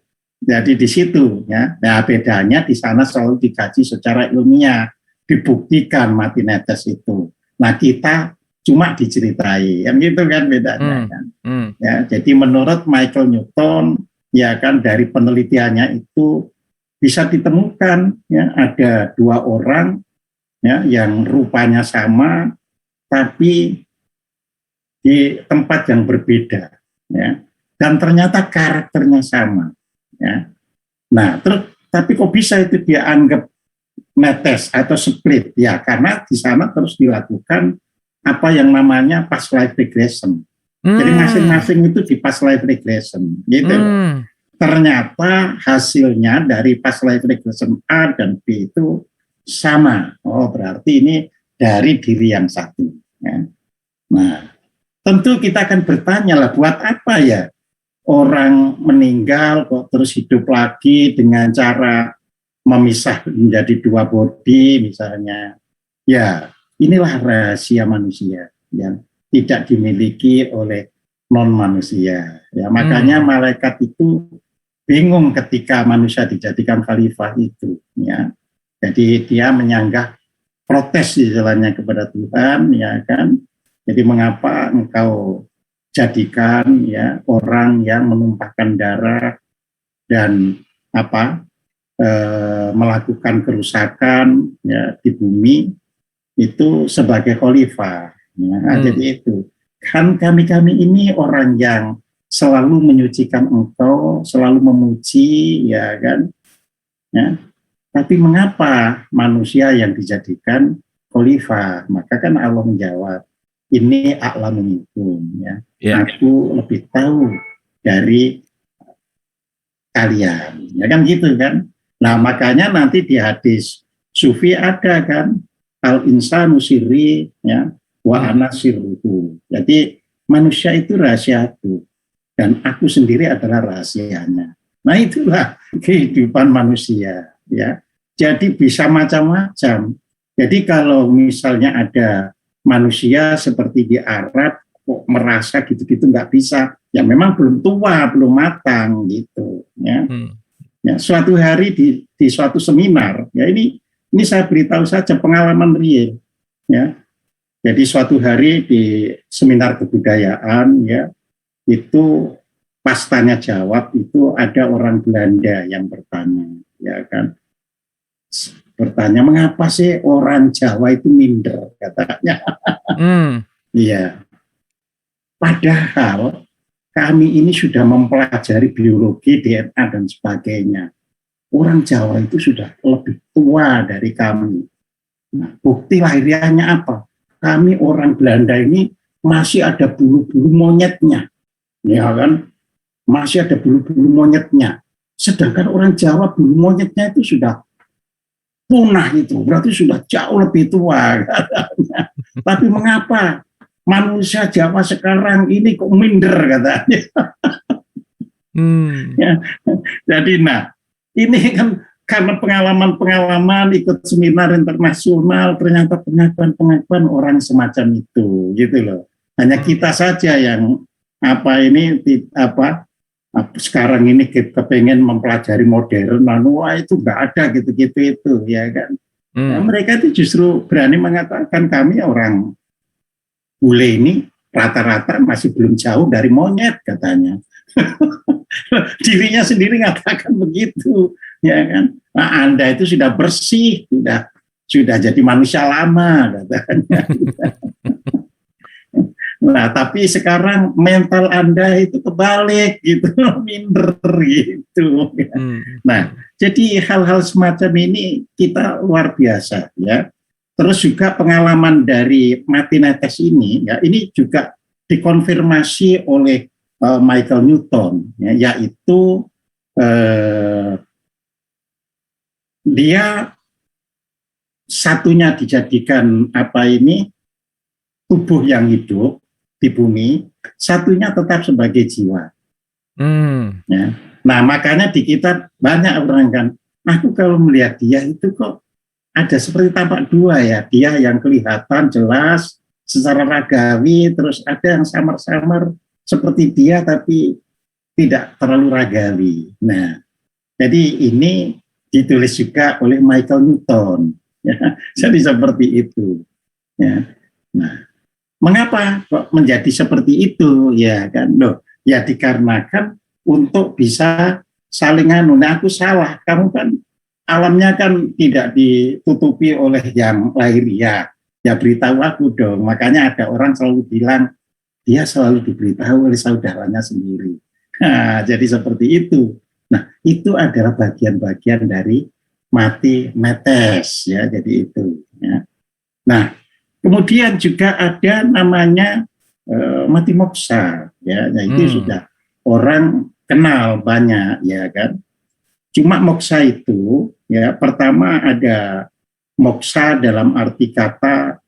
di situ ya. Nah, bedanya di sana selalu dikaji secara ilmiah, dibuktikan mati netes itu. Nah, kita cuma diceritai, kan gitu kan bedanya kan. Ya, jadi menurut Michael Newton ya kan dari penelitiannya itu bisa ditemukan ya ada 2 orang ya yang rupanya sama tapi di tempat yang berbeda ya dan ternyata karakternya sama ya. Nah, terus tapi kok bisa itu dia anggap netes atau split ya karena di sana terus dilakukan apa yang namanya past life regression Jadi masing-masing itu di past life regression, gitu. Ternyata hasilnya dari past life regression A dan B itu sama. Oh, berarti ini dari diri yang satu. Ya. Nah, tentu kita akan bertanya lah, buat apa ya orang meninggal kok terus hidup lagi dengan cara memisah menjadi dua body misalnya. Ya, inilah rahasia manusia yang tidak dimiliki oleh non manusia. Ya, makanya malaikat itu bingung ketika manusia dijadikan khalifah itu. Ya, jadi dia menyanggah protes istilahnya kepada Tuhan, ya kan. Jadi mengapa engkau jadikan ya orang yang menumpahkan darah dan melakukan kerusakan ya di bumi itu sebagai khalifah. Ya, jadi itu kan kami ini orang yang selalu menyucikan engkau, selalu memuji, ya kan. Ya. Tapi mengapa manusia yang dijadikan khalifah? Maka kan Allah menjawab, ini a'lamu minkum, ya. Aku lebih tahu dari kalian, ya kan gitu kan. Nah makanya nanti di hadis sufi ada kan, al insanu sirri, ya, wa ana sirruhu. Jadi manusia itu rahasia aku dan aku sendiri adalah rahasianya. Nah itulah kehidupan manusia, ya. Jadi bisa macam-macam. Jadi kalau misalnya ada manusia seperti di Arab kok merasa gitu-gitu nggak bisa, ya memang belum tua, belum matang gitu. Ya, ya suatu hari di suatu seminar, ya ini saya beritahu saja pengalaman real. Ya, jadi suatu hari di seminar kebudayaan, ya itu pas tanya jawab itu ada orang Belanda yang bertanya, ya kan. Bertanya, mengapa sih orang Jawa itu minder, katanya. Iya. Padahal kami ini sudah mempelajari biologi, DNA, dan sebagainya. Orang Jawa itu sudah lebih tua dari kami. Nah, bukti lahiriahnya apa? Kami orang Belanda ini masih ada bulu-bulu monyetnya. Ya kan? Masih ada bulu-bulu monyetnya. Sedangkan orang Jawa bulu monyetnya itu sudah punah, itu berarti sudah jauh lebih tua katanya. Tapi mengapa manusia Jawa sekarang ini kok minder, katanya. Ya, jadi nah ini kan karena pengalaman ikut seminar internasional, ternyata pengakuan orang semacam itu, gitu loh. Hanya kita saja yang sekarang ini kita pengen mempelajari modern, wah itu nggak ada gitu-gitu itu, ya kan. Nah, mereka itu justru berani mengatakan kami orang bule ini rata-rata masih belum jauh dari monyet, katanya. Dirinya sendiri mengatakan begitu, ya kan. Nah, Anda itu sudah bersih, sudah jadi manusia lama, katanya. Nah, tapi sekarang mental Anda itu kebalik gitu, minder gitu. Nah, jadi hal-hal semacam ini kita luar biasa, ya. Terus juga pengalaman dari Martin Netes ini, ya, ini juga dikonfirmasi oleh Michael Newton, ya, yaitu dia satunya dijadikan tubuh yang hidup di bumi, satunya tetap sebagai jiwa. Ya. Nah makanya di kita banyak orang kan, aku kalau melihat dia itu kok ada seperti tampak dua, ya, dia yang kelihatan jelas secara ragawi, terus ada yang samar-samar seperti dia tapi tidak terlalu ragawi. Nah jadi ini ditulis juga oleh Michael Newton, ya. Jadi seperti itu, ya. Nah mengapa kok menjadi seperti itu, ya kan? Loh, ya dikarenakan untuk bisa saling nah aku salah, kamu kan alamnya kan tidak ditutupi oleh yang lahiriah, ya beritahu aku dong. Makanya ada orang selalu bilang dia selalu diberitahu oleh saudaranya sendiri. Nah, jadi seperti itu. Nah, itu adalah bagian-bagian dari Martin Netes, ya, jadi itu, ya. Nah, kemudian juga ada namanya mati moksa, ya. Nah, itu sudah orang kenal banyak, ya kan. Cuma moksa itu, ya, pertama ada moksa dalam arti kata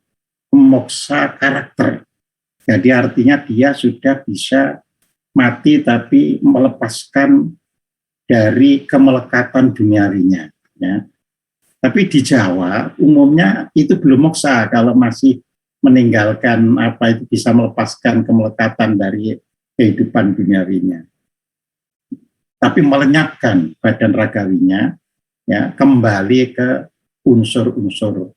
moksa karakter. Jadi artinya dia sudah bisa mati tapi melepaskan dari kemelekatan duniawinya, ya. Tapi di Jawa umumnya itu belum moksa kalau masih meninggalkan apa itu bisa melepaskan kemelekatan dari kehidupan duniawinya. Tapi melenyapkan badan ragawinya, ya, kembali ke unsur-unsur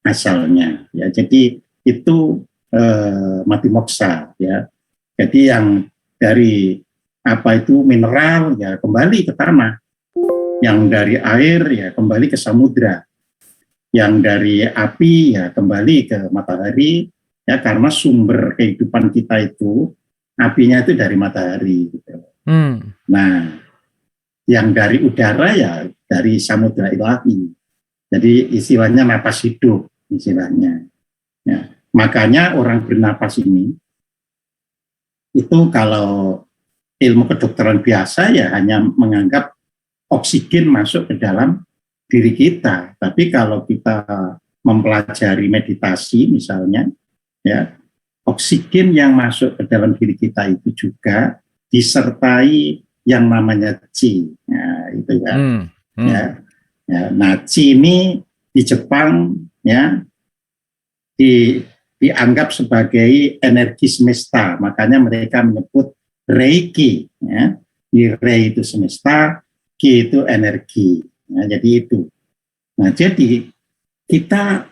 asalnya, ya. Jadi itu mati moksa, ya. Jadi yang dari apa itu mineral, ya, kembali ke tanah, yang dari air, ya, kembali ke samudra, yang dari api, ya, kembali ke matahari, ya, karena sumber kehidupan kita itu apinya itu dari matahari, gitu. Nah, yang dari udara, ya, dari samudra ilahi. Jadi istilahnya napas hidup, istilahnya. Ya. Makanya orang bernapas ini, itu kalau ilmu kedokteran biasa, ya, hanya menganggap oksigen masuk ke dalam diri kita. Tapi kalau kita mempelajari meditasi misalnya, ya, oksigen yang masuk ke dalam diri kita itu juga disertai yang namanya qi. Nah, itu ya. Ya. Ya, nah, qi ini di Jepang, ya, dianggap sebagai energi semesta. Makanya mereka menyebut reiki, ya. Rei itu semesta, Ki itu energi. Nah, jadi itu. Nah, jadi kita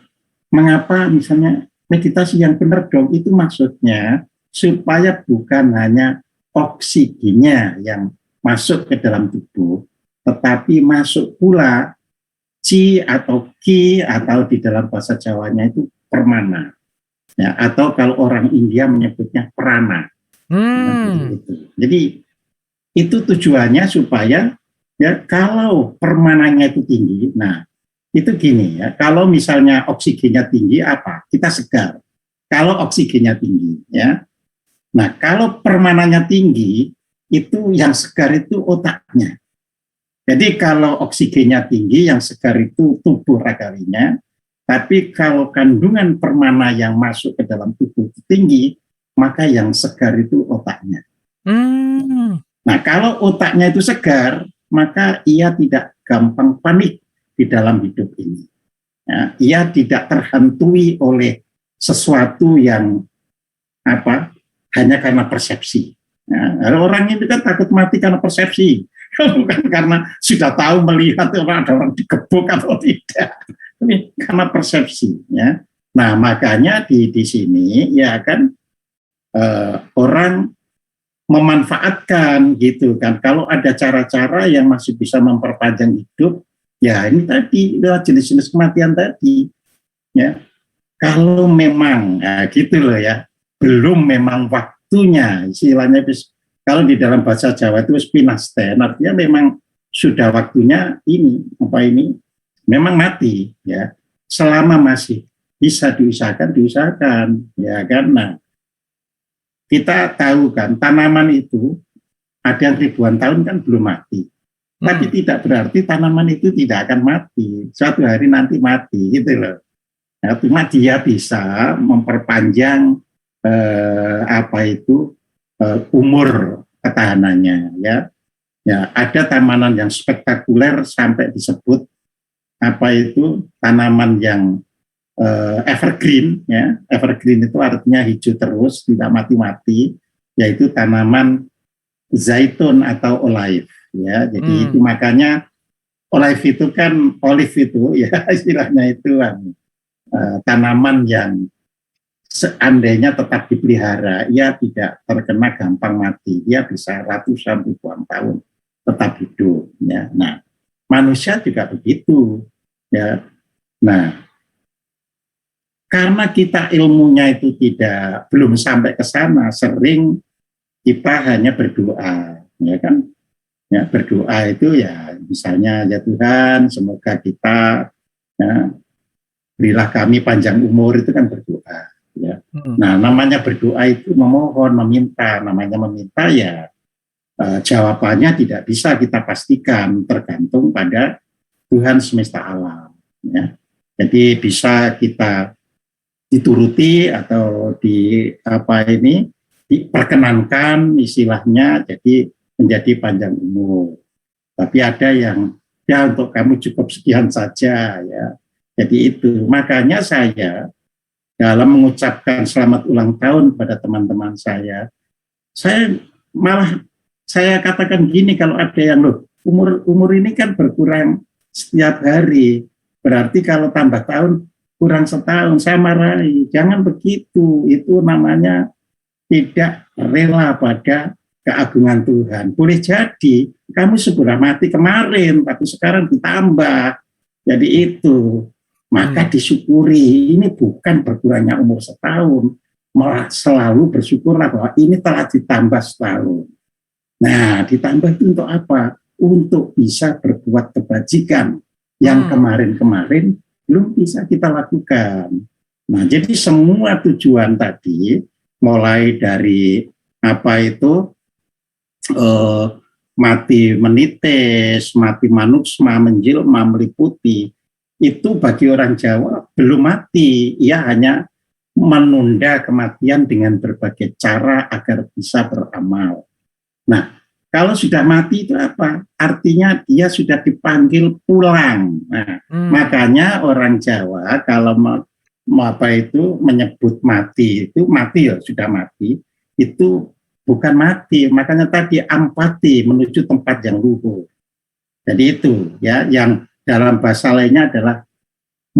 mengapa misalnya meditasi yang benar dong, itu maksudnya supaya bukan hanya oksigennya yang masuk ke dalam tubuh, tetapi masuk pula Ci atau Ki atau di dalam bahasa Jawanya itu permana. Ya, atau kalau orang India menyebutnya prana. Jadi itu tujuannya supaya, ya, kalau permananya itu tinggi, nah itu gini, ya, kalau misalnya oksigennya tinggi apa? Kita segar. Kalau oksigennya tinggi, ya. Nah, kalau permananya tinggi, itu yang segar itu otaknya. Jadi kalau oksigennya tinggi, yang segar itu tubuh ragawinya, tapi kalau kandungan permana yang masuk ke dalam tubuh itu tinggi, maka yang segar itu otaknya. Nah, kalau otaknya itu segar, maka ia tidak gampang panik di dalam hidup ini. Ya, ia tidak terhantui oleh sesuatu yang apa hanya karena persepsi. Ya, orang itu kan takut mati karena persepsi, bukan karena sudah tahu melihat ada orang digebuk atau tidak. Ini karena persepsi. Ya. Nah, makanya di sini, ya kan, orang memanfaatkan gitu kan. Kalau ada cara-cara yang masih bisa memperpanjang hidup, ya ini tadi jenis-jenis kematian tadi, ya. Kalau memang, ya gitu loh ya, belum memang waktunya, istilahnya kalau di dalam bahasa Jawa itu spinasten, artinya memang sudah waktunya ini memang mati, ya. Selama masih bisa diusahakan, ya kan. Nah, kita tahu kan tanaman itu ada yang ribuan tahun kan belum mati. Tapi tidak berarti tanaman itu tidak akan mati. Suatu hari nanti mati gitu loh. Nah, cuma dia bisa memperpanjang umur ketahanannya, ya. Ya, ada tanaman yang spektakuler sampai disebut tanaman yang evergreen, ya. Evergreen itu artinya hijau terus, tidak mati-mati, yaitu tanaman zaitun atau olive, ya. Jadi itu makanya olive itu kan ya istilahnya itu tanaman yang seandainya tetap dipelihara, ia tidak terkena gampang mati, dia bisa ratusan ribuan tahun tetap hidup, ya. Nah, manusia juga begitu, ya. Nah, karena kita ilmunya itu belum sampai ke sana, sering kita hanya berdoa, ya kan? Ya, berdoa itu ya misalnya, ya Tuhan, semoga kita, ya, berilah kami panjang umur, itu kan berdoa, ya. Hmm. Nah, namanya berdoa itu memohon, meminta. Namanya meminta ya jawabannya tidak bisa kita pastikan, tergantung pada Tuhan semesta alam. Ya. Jadi bisa kita dituruti atau diperkenankan istilahnya, jadi menjadi panjang umur. Tapi ada yang ya untuk kamu cukup sekian saja ya. Jadi itu makanya saya dalam mengucapkan selamat ulang tahun pada teman-teman saya malah saya katakan gini, kalau ada yang loh umur ini kan berkurang setiap hari, berarti kalau tambah tahun kurang setahun, saya marahi, jangan begitu, itu namanya tidak rela pada keagungan Tuhan. Boleh jadi kamu sudah mati kemarin, tapi sekarang ditambah. Jadi itu, maka disyukuri. Ini bukan berkurangnya umur setahun, malah selalu bersyukurlah bahwa ini telah ditambah setahun. Nah, ditambah itu untuk apa? Untuk bisa berbuat kebajikan yang kemarin-kemarin belum bisa kita lakukan. Nah, jadi semua tujuan tadi, mulai dari mati menitis, mati manuksma, menjelma, meliputi, itu bagi orang Jawa belum mati, ia hanya menunda kematian dengan berbagai cara agar bisa beramal. Nah, kalau sudah mati itu apa? Artinya dia sudah dipanggil pulang. Nah, makanya orang Jawa kalau menyebut mati ya sudah mati, itu bukan mati. Makanya tadi ampati, menuju tempat yang luhur. Jadi itu ya, yang dalam bahasa lainnya adalah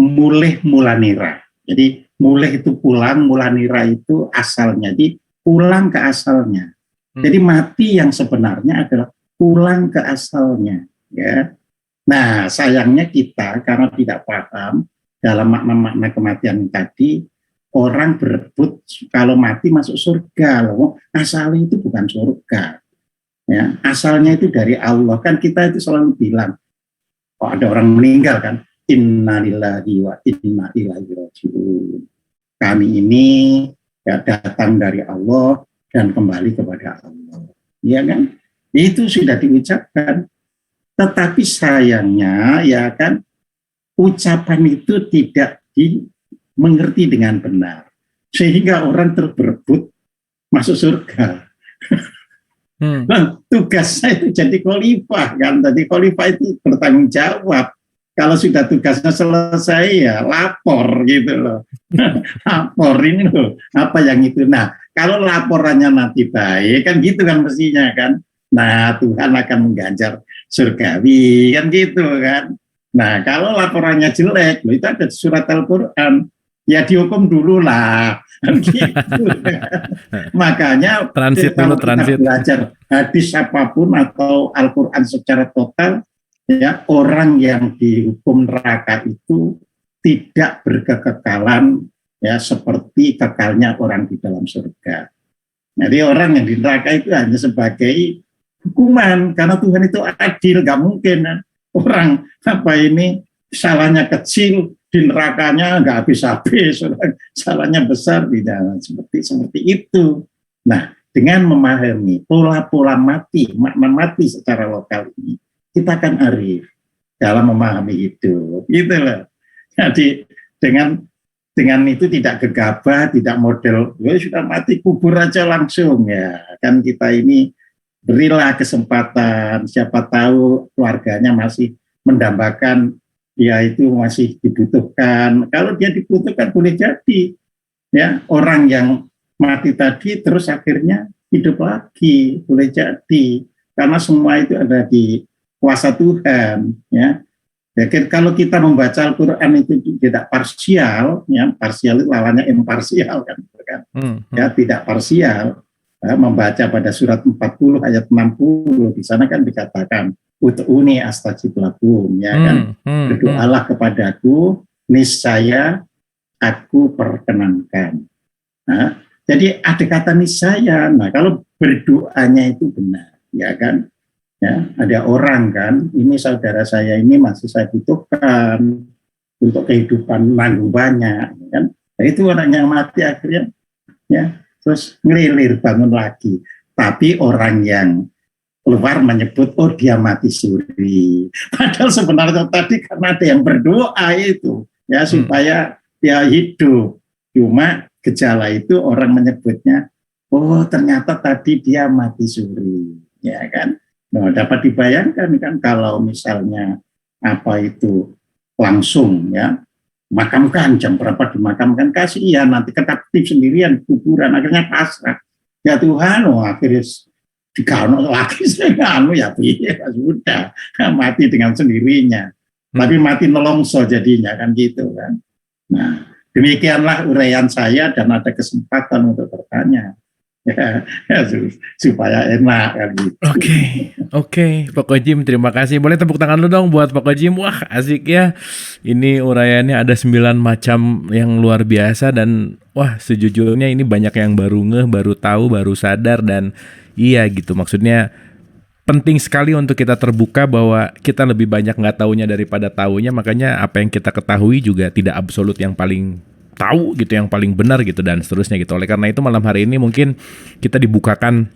mulih mulanira. Jadi mulih itu pulang, mulanira itu asalnya. Jadi pulang ke asalnya. Jadi mati yang sebenarnya adalah pulang ke asalnya, ya. Nah, sayangnya kita karena tidak paham dalam makna-makna kematian tadi, orang berebut kalau mati masuk surga. Loh, asalnya itu bukan surga. Ya, asalnya itu dari Allah. Kan kita itu selalu bilang, oh ada orang meninggal kan, innalillahi wa inna ilaihi raji'un. Kami ini ya datang dari Allah dan kembali kepada Allah, ya kan? Itu sudah diucapkan, tetapi sayangnya ya kan, ucapan itu tidak dimengerti dengan benar, sehingga orang terberebut masuk surga. Nah, tugasnya itu jadi khalifah kan, jadi khalifah itu bertanggung jawab. Kalau sudah tugasnya selesai ya lapor gitu loh. Lapor ini loh, apa yang itu. Nah, kalau laporannya nanti baik kan gitu kan mestinya kan. Nah, Tuhan akan mengganjar surgawi kan gitu kan. Nah, kalau laporannya jelek, loh, itu ada surat Al-Qur'an. Ya dihukum dulu lah. Kan gitu. Makanya transit kalau dulu, kita belajar hadis apapun atau Al-Qur'an secara total, ya, orang yang dihukum neraka itu tidak berkekekalan ya seperti kekalnya orang di dalam surga. Jadi orang yang di neraka itu hanya sebagai hukuman, karena Tuhan itu adil, nggak mungkin orang salahnya kecil di nerakanya nggak habis-habis, salahnya besar tidak, seperti itu. Nah, dengan memahami pola-pola mati, makna mati secara lokal ini, kita akan arif dalam memahami itu, gitu loh. Jadi dengan itu tidak gegabah, tidak model, ya sudah mati kubur aja langsung ya. Kan kita ini berilah kesempatan, siapa tahu keluarganya masih mendambakan dia itu masih dibutuhkan. Kalau dia dibutuhkan boleh jadi ya orang yang mati tadi terus akhirnya hidup lagi, boleh jadi, karena semua itu ada di kuasa Tuhan, ya. Jadi kalau kita membaca Al-Quran itu tidak parsial, ya, parsial itu lawannya imparsial kan, ya, tidak parsial. Ya, membaca pada surat 40 ayat 60 di sana kan dikatakan ud'uni astajib lakum, ya kan, berdoalah kepadaku niscaya aku perkenankan. Nah, jadi ada kata niscaya. Nah, kalau berdoanya itu benar, ya kan. Ya, ada orang kan, ini saudara saya ini masih saya butuhkan untuk kehidupan nanggung banyak, kan? Nah, itu orang yang mati akhirnya ya terus ngelilir bangun lagi. Tapi orang yang keluar menyebut oh dia mati suri. Padahal sebenarnya tadi karena ada yang berdoa itu ya supaya dia hidup. Cuma gejala itu orang menyebutnya oh ternyata tadi dia mati suri, ya kan? Nah, dapat dibayangkan kan kalau misalnya apa itu langsung ya makamkan jam berapa dimakamkan, kasihan nanti kedaptif sendirian kuburan akhirnya pasrah ya Tuhan, akhirnya dikano lagi ya sudah mati dengan sendirinya, tapi mati nelongso jadinya kan gitu kan. Nah demikianlah uraian saya dan ada kesempatan untuk bertanya ya, supaya enak kan gitu. Oke, Pak Kojim, terima kasih. Boleh tepuk tangan lu dong buat Pak Kojim. Wah, asik ya. Ini uraiannya ada 9 macam yang luar biasa dan wah, sejujurnya ini banyak yang baru ngeh, baru tahu, baru sadar dan iya gitu. Maksudnya penting sekali untuk kita terbuka bahwa kita lebih banyak nggak taunya daripada taunya. Makanya apa yang kita ketahui juga tidak absolut yang paling tahu gitu, yang paling benar gitu dan seterusnya gitu. Oleh karena itu malam hari ini mungkin kita dibukakan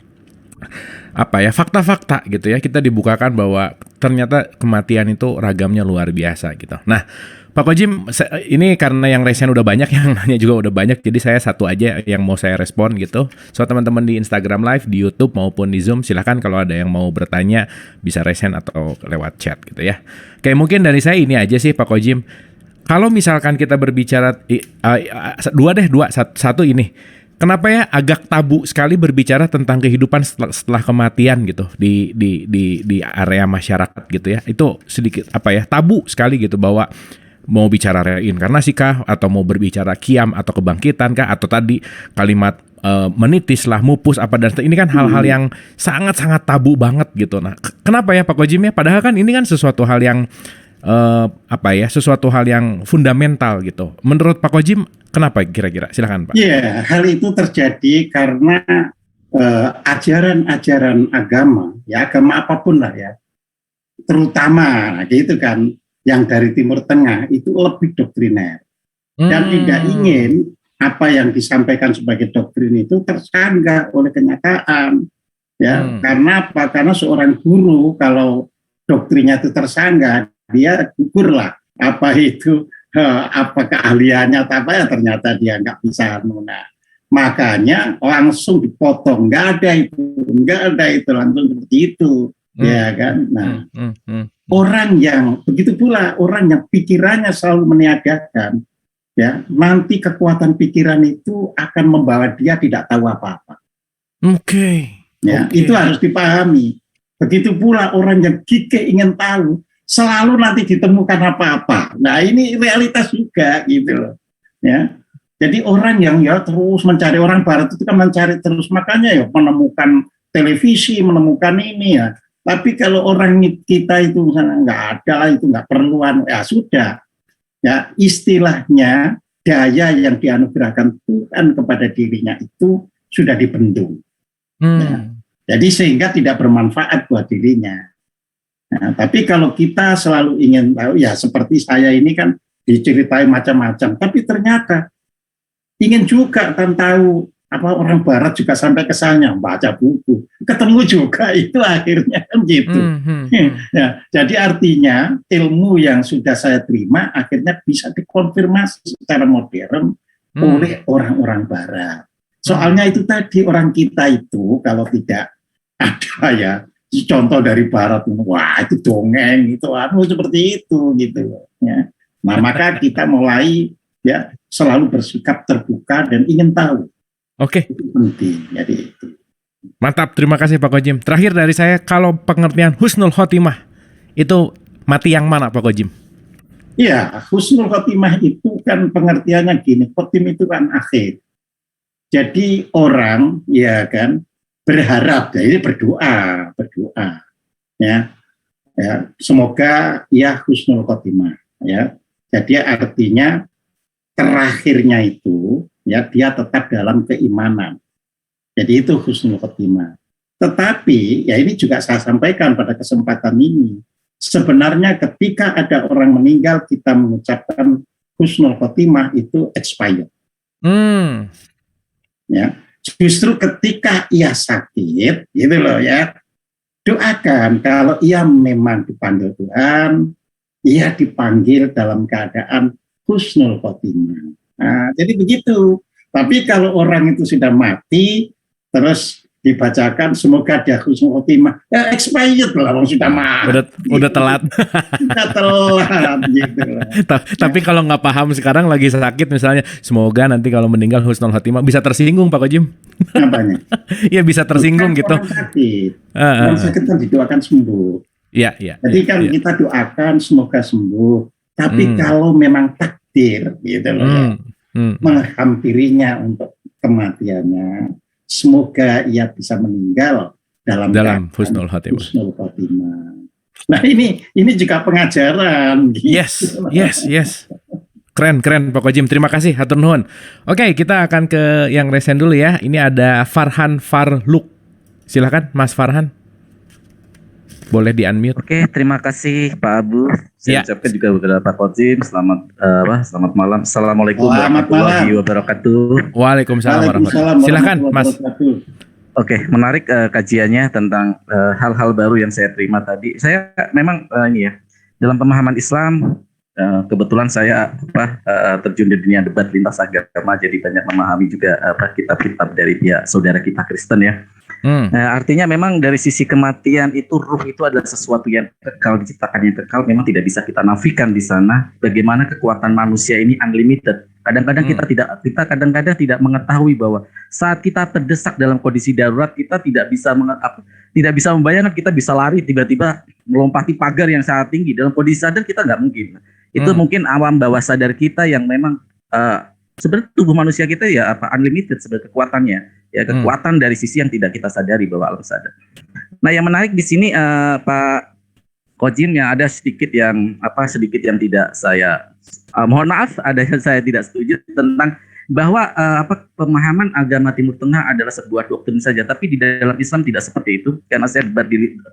fakta-fakta gitu ya. Kita dibukakan bahwa ternyata kematian itu ragamnya luar biasa gitu. Nah, Pak Kojim, ini karena yang resen udah banyak, yang nanya juga udah banyak, jadi saya satu aja yang mau saya respon gitu. So teman-teman di Instagram Live, di YouTube maupun di Zoom, silahkan kalau ada yang mau bertanya bisa resen atau lewat chat gitu ya. Kayak mungkin dari saya ini aja sih Pak Kojim. Kalau misalkan kita berbicara satu ini, kenapa ya agak tabu sekali berbicara tentang kehidupan setelah kematian gitu di area masyarakat gitu ya? Itu sedikit tabu sekali gitu, bahwa mau bicara reinkarnasi kah, atau mau berbicara kiam atau kebangkitan kah, atau tadi kalimat menitislah, mupus apa, dan ini kan hal-hal yang sangat-sangat tabu banget gitu. Nah, kenapa ya Pak Kojim ya? Padahal kan ini kan sesuatu hal yang sesuatu hal yang fundamental gitu. Menurut Pak Kojim, kenapa kira-kira? Silakan Pak. Iya, hal itu terjadi karena ajaran-ajaran agama, ya agama apapun lah ya, terutama gitu kan, yang dari Timur Tengah itu lebih doktriner dan tidak ingin apa yang disampaikan sebagai doktrin itu tersanggah oleh kenyataan, ya. Karena apa? Karena seorang guru kalau doktrinnya itu tersanggah, dia gugurlah apa itu apa keahliannya, apa ya ternyata dia nggak bisa nah, makanya langsung dipotong, nggak ada itu langsung seperti itu, ya kan. Nah, orang yang begitu pula orang yang pikirannya selalu meniadakan, ya nanti kekuatan pikiran itu akan membawa dia tidak tahu apa-apa. Ya, itu harus dipahami. Begitu pula orang yang gigih ingin tahu, selalu nanti ditemukan apa-apa. Nah, ini realitas juga gitu loh. Ya. Jadi orang yang ya terus mencari, orang barat itu kan mencari terus, makanya ya menemukan televisi, menemukan ini ya. Tapi kalau orang kita itu misalnya nggak ada, itu nggak perluan, ya sudah. Ya, istilahnya daya yang dianugerahkan Tuhan kepada dirinya itu sudah dibendung. Ya. Jadi sehingga tidak bermanfaat buat dirinya. Nah, tapi kalau kita selalu ingin tahu, ya seperti saya ini kan diceritain macam-macam, tapi ternyata ingin juga kan tahu apa, orang barat juga sampai kesannya baca buku, ketemu juga itu akhirnya kan gitu. Ya, jadi artinya ilmu yang sudah saya terima akhirnya bisa dikonfirmasi secara modern oleh orang-orang barat. Soalnya itu tadi, orang kita itu kalau tidak ada ya contoh dari barat, wah itu dongeng itu seperti itu gitu ya. Nah, maka kita mulai ya selalu bersikap terbuka dan ingin tahu. Oke. Itu penting, jadi itu. Mantap, terima kasih Pak Kojim. Terakhir dari saya, kalau pengertian husnul khotimah itu mati yang mana Pak Kojim? Iya, husnul khotimah itu kan pengertiannya gini, khotim itu kan akhir. Jadi orang ya kan berharap, jadi berdoa ya, semoga ya husnul khotimah ya. Jadi artinya terakhirnya itu ya dia tetap dalam keimanan. Jadi itu husnul khotimah. Tetapi ya ini juga saya sampaikan pada kesempatan ini, sebenarnya ketika ada orang meninggal kita mengucapkan husnul khotimah itu expired. Hmm. Ya, justru ketika ia sakit, gitu loh ya, doakan kalau ia memang dipanggil Tuhan, ia dipanggil dalam keadaan husnul khotimah. Nah, jadi begitu. Tapi kalau orang itu sudah mati, terus dibacakan semoga dia husnul khotimah, ya expired lah, orang sudah mati. Udah telat. Sudah telat gitu lah. Tapi kalau nggak paham sekarang lagi sakit misalnya, semoga nanti kalau meninggal husnul khotimah, bisa tersinggung Pak Kojim. Apanya? Ya bisa tersinggung gitu. Orang sakit, orang sakit kan didoakan sembuh. Iya. Jadi kan kita doakan semoga sembuh. Tapi kalau memang takdir, gitu loh ya, menghampirinya untuk kematiannya, semoga ia bisa meninggal dalam husnul khotimah. Nah ini juga pengajaran. Gitu. Yes. Keren Pak Kojim. Terima kasih, hatur nuhun. Oke, kita akan ke yang resen dulu ya. Ini ada Farhan Farluk. Silakan Mas Farhan. Boleh di-unmute. Oke, terima kasih Pak Abu. Saya ucapkan juga kepada Pak Kojim, selamat malam. Assalamualaikum warahmatullahi wabarakatuh. Waalaikumsalam warahmatullahi wabarakatuh. Silakan Mas. Oke, menarik kajiannya tentang hal-hal baru yang saya terima tadi. Saya memang dalam pemahaman Islam, kebetulan saya terjun di dunia debat lintas agama, jadi banyak memahami juga kitab-kitab dari pihak saudara kita Kristen ya. Artinya memang dari sisi kematian itu, ruh itu adalah sesuatu yang kekal, diciptakan yang kekal, memang tidak bisa kita nafikan di sana. Bagaimana kekuatan manusia ini unlimited. Kadang-kadang kita kadang-kadang tidak mengetahui bahwa saat kita terdesak dalam kondisi darurat, kita tidak bisa membayangkan kita bisa lari tiba-tiba melompati pagar yang sangat tinggi. Dalam kondisi sadar kita nggak mungkin. Itu mungkin awam bawah sadar kita yang memang sebenarnya tubuh manusia kita ya unlimited sebenarnya kekuatannya. Ya, kekuatan dari sisi yang tidak kita sadari bahwa alam sadar. Nah, yang menarik di sini Pak Kojim, yang ada sedikit yang tidak saya mohon maaf, ada yang saya tidak setuju tentang bahwa pemahaman agama Timur Tengah adalah sebuah doktrin saja, tapi di dalam Islam tidak seperti itu. Karena saya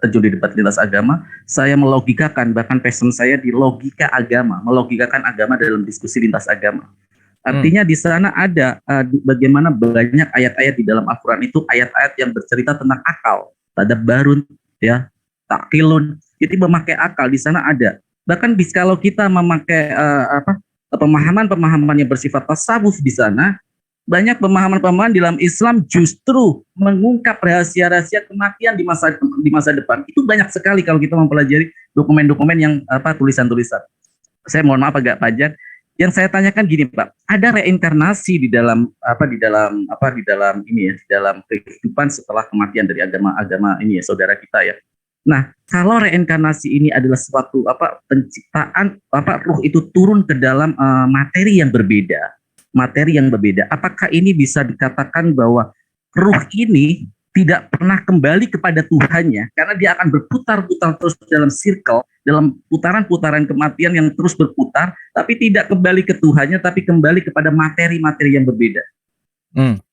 terjun di debat lintas agama, saya melogikakan, bahkan passion saya di logika agama, melogikakan agama dalam diskusi lintas agama. Artinya di sana ada bagaimana banyak ayat-ayat di dalam Al-Quran itu ayat-ayat yang bercerita tentang akal, tadabbarun, ya, taklun, jadi memakai akal di sana ada. Bahkan kalau kita memakai pemahaman-pemahaman yang bersifat tasawuf di sana, banyak pemahaman-pemahaman dalam Islam justru mengungkap rahasia-rahasia kematian di masa depan. Itu banyak sekali kalau kita mempelajari dokumen-dokumen yang tulisan-tulisan. Saya mohon maaf agak panjang. Yang saya tanyakan gini Pak, ada reinkarnasi di dalam kehidupan setelah kematian dari agama ini ya saudara kita ya. Nah, kalau reinkarnasi ini adalah suatu penciptaan ruh itu turun ke dalam materi yang berbeda, apakah ini bisa dikatakan bahwa ruh ini tidak pernah kembali kepada Tuhannya karena dia akan berputar-putar terus dalam circle, dalam putaran-putaran kematian yang terus berputar, tapi tidak kembali ke Tuhannya, tapi kembali kepada materi-materi yang berbeda.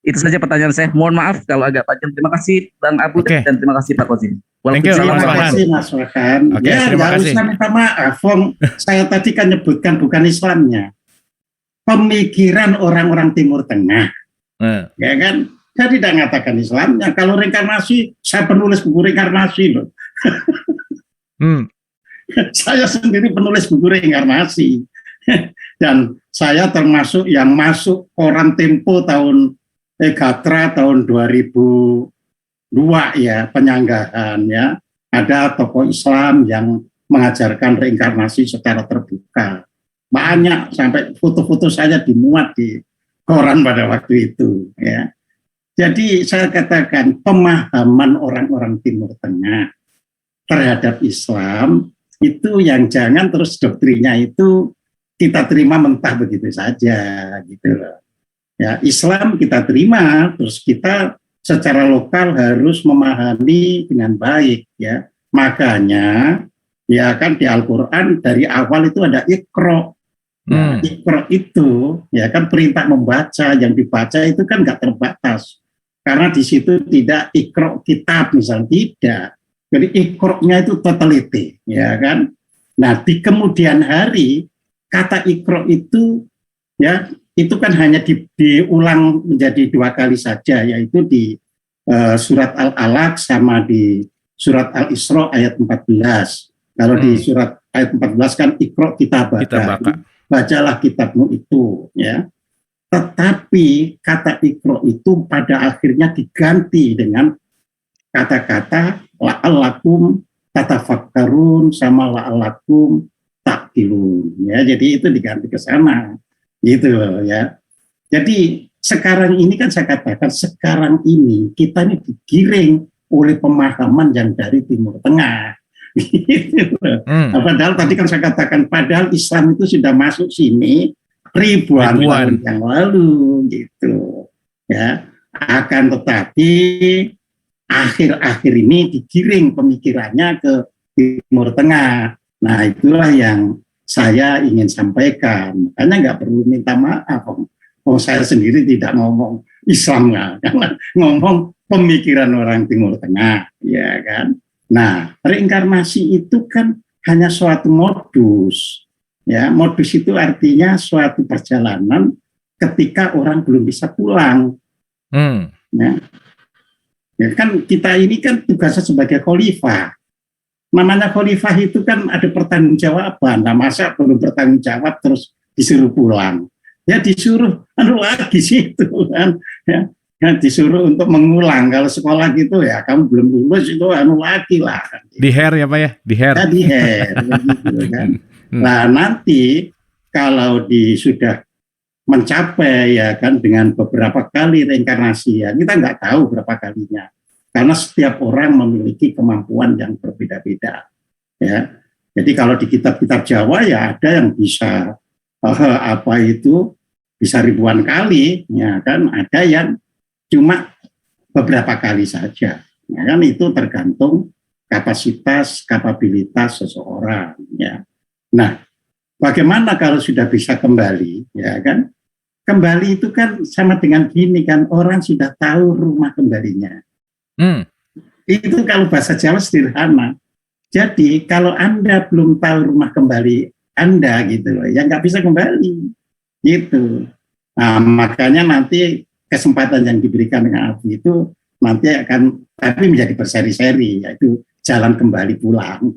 Itu saja pertanyaan saya. Mohon maaf kalau agak panjang. Terima kasih Bang Abu dan terima kasih Pak Kojim. Terima kasih Mas Farhan. Terima kasih. Usah minta maaf. Saya tadi kan nyebutkan bukan Islamnya, pemikiran orang-orang Timur Tengah, ya kan? Saya tidak mengatakan Islamnya. Kalau reinkarnasi, saya penulis buku reinkarnasi loh. Saya sendiri penulis buku reinkarnasi. Dan saya termasuk yang masuk koran Tempo Gatra tahun 2002 ya, penyanggahan ya. Ada tokoh Islam yang mengajarkan reinkarnasi secara terbuka. Banyak, sampai foto-foto saya dimuat di koran pada waktu itu ya. Jadi saya katakan pemahaman orang-orang Timur Tengah terhadap Islam itu yang jangan terus doktrinnya itu kita terima mentah begitu saja gitu loh. Ya, Islam kita terima, terus kita secara lokal harus memahami dengan baik ya. Makanya ya kan di Al-Qur'an dari awal itu ada Iqra. Nah, Iqra itu ya kan perintah membaca, yang dibaca itu kan nggak terbatas. Karena di situ tidak Iqra kitab misalnya, tidak. Jadi Iqra-nya itu totality, ya kan. Nah, di kemudian hari kata Iqra itu ya itu kan hanya diulang menjadi 2 kali saja, yaitu di surat Al-Alaq sama di surat Al-Isra ayat 14. Kalau di surat ayat 14 kan Iqra kitabaka, bacalah kitabmu itu, ya. Tetapi kata Iqra itu pada akhirnya diganti dengan kata-kata la'allakum tatafakkarun sama la'allakum ta'qilun, ya. Jadi itu diganti ke sana, gitu loh, ya. Jadi sekarang ini kan saya katakan, sekarang ini kita ini digiring oleh pemahaman yang dari Timur Tengah. Gitu. Padahal tadi kan saya katakan, padahal Islam itu sudah masuk sini ribuan tahun yang lalu, gitu. Ya, akan tetapi akhir-akhir ini digiring pemikirannya ke Timur Tengah. Nah, itulah yang saya ingin sampaikan. Makanya nggak perlu minta maaf. Saya sendiri tidak ngomong Islam, karena ngomong pemikiran orang Timur Tengah, ya kan. Nah, reinkarnasi itu kan hanya suatu modus, ya. Modus itu artinya suatu perjalanan ketika orang belum bisa pulang. Ya. Ya kan kita ini kan tugasnya sebagai khalifah. Namanya khalifah itu kan ada pertanggungjawaban. Nah, masa belum bertanggung jawab terus disuruh pulang? Ya disuruh lagi sih itu kan, ya disuruh untuk mengulang. Kalau sekolah gitu ya kamu belum lulus itu lagi lah. Di hair ya Pak ya, di hair. Ya, di hair gitu kan. Nah nanti kalau sudah mencapai ya kan dengan beberapa kali reinkarnasi, ya kita nggak tahu berapa kalinya karena setiap orang memiliki kemampuan yang berbeda-beda, ya. Jadi kalau di kitab-kitab Jawa ya ada yang bisa bisa ribuan kali, ya kan, ada yang cuma beberapa kali saja, ya kan. Itu tergantung kapabilitas seseorang, ya. Nah, bagaimana kalau sudah bisa kembali, ya kan? Kembali itu kan sama dengan gini kan, orang sudah tahu rumah kembalinya. Itu kalau bahasa Jawa sederhana. Jadi kalau Anda belum tahu rumah kembali Anda gitu loh, ya nggak bisa kembali gitu. Nah, makanya nanti kesempatan yang diberikan dengan Abi itu nanti akan tapi menjadi berseri-seri, yaitu jalan kembali pulang.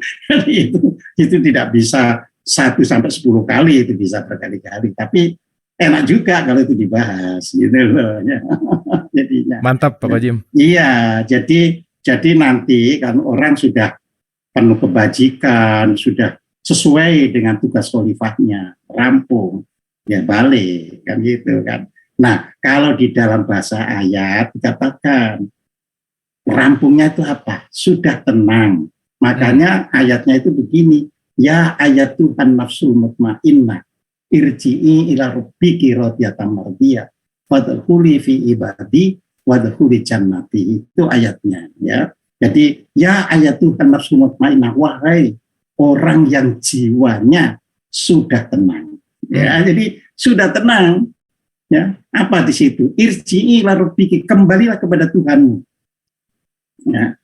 itu tidak bisa 1 sampai 10 kali, itu bisa berkali-kali. Tapi enak juga kalau itu dibahas gitu loh. Ya. Jadinya. Mantap Pak Jim. Iya, jadi nanti kan orang sudah penuh kebajikan, sudah sesuai dengan tugas khalifahnya, rampung, ya balik, kan gitu kan. Nah, kalau di dalam bahasa ayat dikatakan rampungnya itu apa? Sudah tenang. Makanya ayatnya itu begini, ya ayat Tuhan nafsul mutmainnah, irji'i ila rabbiki radiyatan mardiyah, wadkhuli fi ibadi wadkhuli jannati. Itu ayatnya, ya. Jadi ya ayat Tuhan nafsul mutmainnah, wahai orang yang jiwanya sudah tenang, ya. Jadi sudah tenang, ya. Apa di situ? Irji'i ila rabbiki, kembalilah kepada Tuhanmu, ya.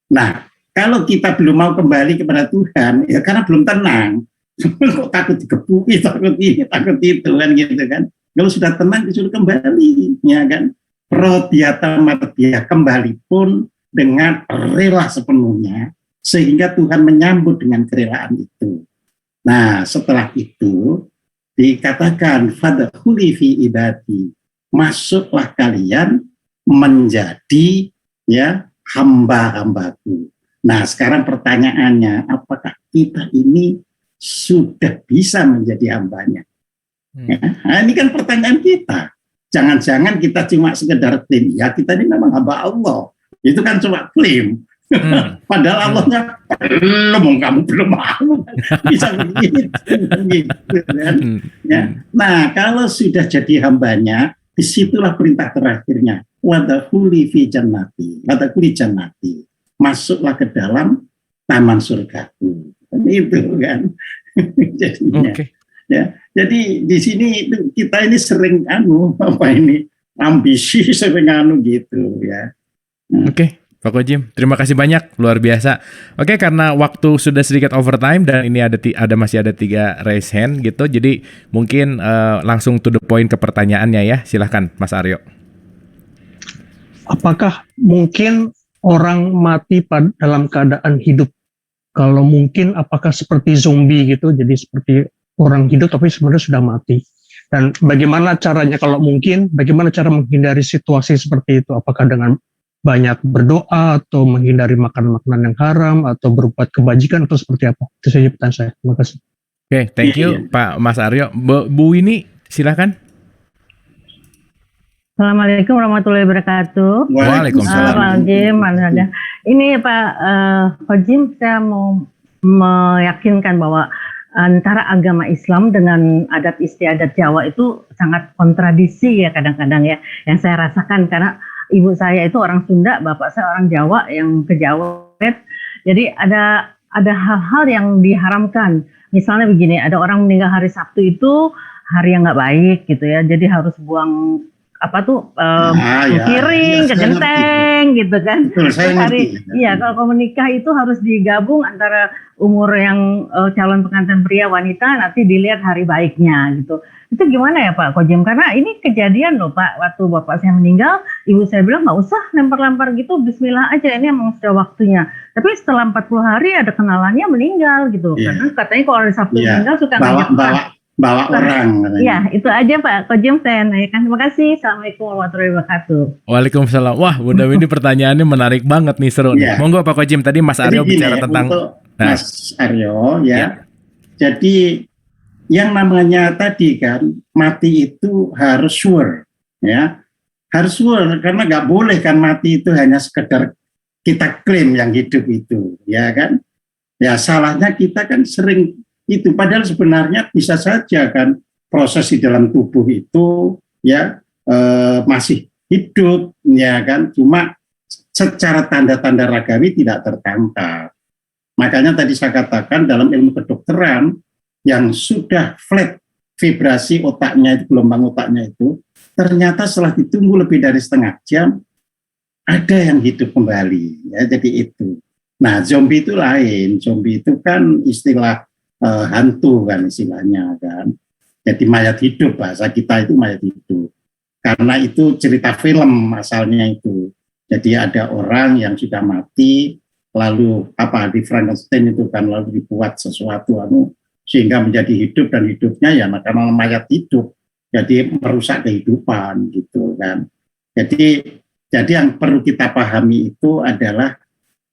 Nah, kalau kita belum mau kembali kepada Tuhan, ya karena belum tenang, kok takut digebuki, takut ini, takut itu, kan gitu kan. Kalau sudah tenang disuruh kembali, ya kan. Rodiyata mardiyah, kembali pun dengan rela sepenuhnya, sehingga Tuhan menyambut dengan kerelaan itu. Nah, setelah itu dikatakan fadkhuli fi ibadi, masuklah kalian menjadi ya hamba-hambaku. Nah, sekarang pertanyaannya, apakah kita ini sudah bisa menjadi hambanya? Ya, nah, ini kan pertanyaan kita. Jangan-jangan kita cuma sekedar klaim, ya kita ini memang hamba Allah. Itu kan cuma klaim. Padahal Allahnya belum, kamu belum mau, bisa begitu, kan? Ya. Nah, kalau sudah jadi hambanya, disitulah perintah terakhirnya, wadkhuli fi jannati, wadkhuli jannati, masuklah ke dalam taman surgaku. Itu kan. Jadinya. Okay. Ya, jadi di sini kita ini sering ambisi sering gitu ya. Oke. Pak Kojim, terima kasih banyak, luar biasa. Oke, karena waktu sudah sedikit overtime dan ini masih ada 3 raise hand gitu, jadi mungkin langsung to the point ke pertanyaannya ya. Silahkan, Mas Aryo. Apakah mungkin orang mati dalam keadaan hidup? Kalau mungkin, apakah seperti zombie gitu, jadi seperti orang hidup tapi sebenarnya sudah mati? Dan bagaimana caranya kalau mungkin, bagaimana cara menghindari situasi seperti itu? Apakah dengan banyak berdoa atau menghindari makan makanan yang haram atau berbuat kebajikan atau seperti apa? Itu saja pertanyaan saya. Terima kasih. Oke, thank you Pak Mas Aryo. Bu Winnie, silakan. Assalamualaikum warahmatullahi wabarakatuh. Waalaikumsalam. Pak Kojim, mana ada? Ini Pak Kojim, saya mau meyakinkan bahwa antara agama Islam dengan adat istiadat Jawa itu sangat kontradiksi ya kadang-kadang ya. Yang saya rasakan karena ibu saya itu orang Sunda, bapak saya orang Jawa yang kejawet. Jadi ada hal-hal yang diharamkan. Misalnya begini, ada orang meninggal hari Sabtu itu hari yang nggak baik gitu ya. Jadi harus buang piring ke genteng gitu kan. Betul, saya ngerti. Iya, kalau menikah itu harus digabung antara umur yang calon pengantin pria wanita, nanti dilihat hari baiknya gitu. Itu gimana ya Pak Kojim? Karena ini kejadian loh Pak, waktu bapak saya meninggal, ibu saya bilang nggak usah lempar-lempar gitu, bismillah aja, ini emang sudah waktunya. Tapi setelah 40 hari ada kenalannya meninggal gitu. Karena katanya kalau hari Sabtu meninggal suka ngajak bawa orang. Iya, itu aja Pak Kojim saya nanyakan. Terima kasih. Assalamualaikum warahmatullahi wabarakatuh. Waalaikumsalam. Wah, Bunda Winnie pertanyaannya menarik banget nih, seru nih. Monggo Pak Kojim, tadi Mas Aryo bicara tentang Mas Aryo ya. Jadi yang namanya tadi kan mati itu harus sure ya. Harus sure karena nggak boleh kan mati itu hanya sekedar kita klaim yang hidup itu, ya kan? Ya salahnya kita kan sering itu, padahal sebenarnya bisa saja kan proses di dalam tubuh itu ya masih hidup ya kan, cuma secara tanda-tanda ragawi tidak tertangkap. Makanya tadi saya katakan dalam ilmu kedokteran yang sudah flat vibrasi otaknya itu, gelombang otaknya itu, ternyata setelah ditunggu lebih dari setengah jam ada yang hidup kembali ya. Jadi itu. Nah zombie itu lain, zombie itu kan istilah hantu kan istilahnya kan. Jadi mayat hidup, bahasa kita itu mayat hidup. Karena itu cerita film asalnya itu. Jadi ada orang yang sudah mati, lalu di Frankenstein itu kan lalu dibuat sesuatu sehingga menjadi hidup, dan hidupnya ya karena mayat hidup. Jadi merusak kehidupan gitu kan. Jadi yang perlu kita pahami itu adalah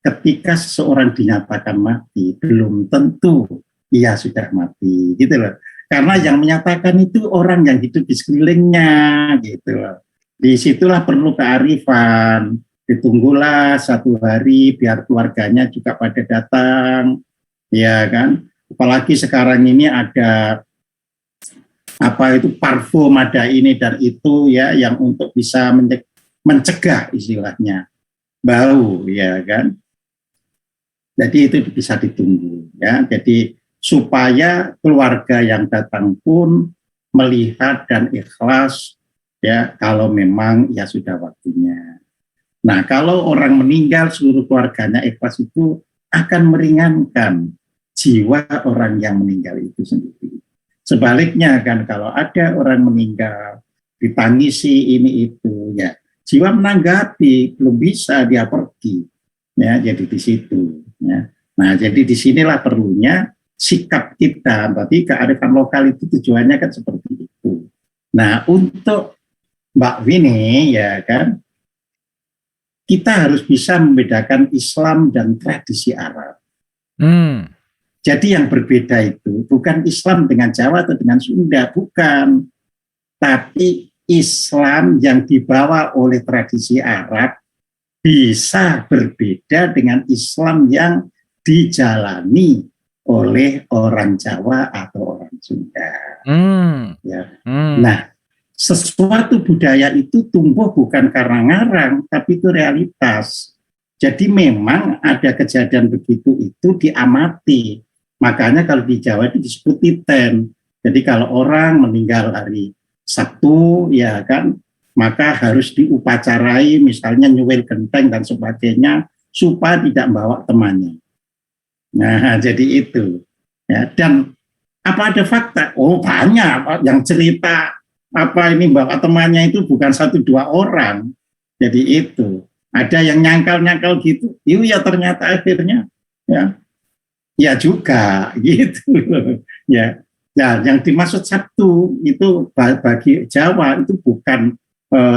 ketika seseorang dinyatakan mati belum tentu ia sudah mati gitu loh. Karena yang menyatakan itu orang yang hidup di sekelilingnya gitu loh. Disitulah perlu kearifan. Ditunggulah 1 hari biar keluarganya juga pada datang, ya kan. Apalagi sekarang ini ada parfum, ada ini dan itu ya yang untuk bisa mencegah istilahnya bau, ya kan. Jadi itu bisa ditunggu ya. Jadi supaya keluarga yang datang pun melihat dan ikhlas ya kalau memang ya sudah waktunya. Nah, kalau orang meninggal seluruh keluarganya ikhlas itu akan meringankan jiwa orang yang meninggal itu sendiri. Sebaliknya kan kalau ada orang meninggal ditangisi ini itu ya jiwa menanggapi, belum bisa dia pergi ya. Jadi di situ ya. Nah, jadi disinilah perlunya sikap kita, berarti kearifan lokal itu tujuannya kan seperti itu. Nah, untuk Mbak Winnie ya kan, kita harus bisa membedakan Islam dan tradisi Arab. Jadi yang berbeda itu bukan Islam dengan Jawa atau dengan Sunda, bukan. Tapi Islam yang dibawa oleh tradisi Arab bisa berbeda dengan Islam yang dijalani oleh orang Jawa atau orang Sunda. Ya. Nah, sesuatu budaya itu tumbuh bukan karena ngarang, tapi itu realitas. Jadi memang ada kejadian begitu itu diamati. Makanya kalau di Jawa itu disebut titen. Jadi kalau orang meninggal hari Sabtu, ya kan, maka harus diupacarai, misalnya nyuwil genteng dan sebagainya, supaya tidak membawa temannya. Nah, jadi itu. Ya, dan apa ada fakta? Oh, banyak yang cerita apa ini bawa temannya itu bukan 1-2 orang. Jadi itu. Ada yang nyangkal-nyangkal gitu. Ya ternyata akhirnya ya juga gitu. Ya. Ya, yang dimaksud Sabtu itu bagi Jawa itu bukan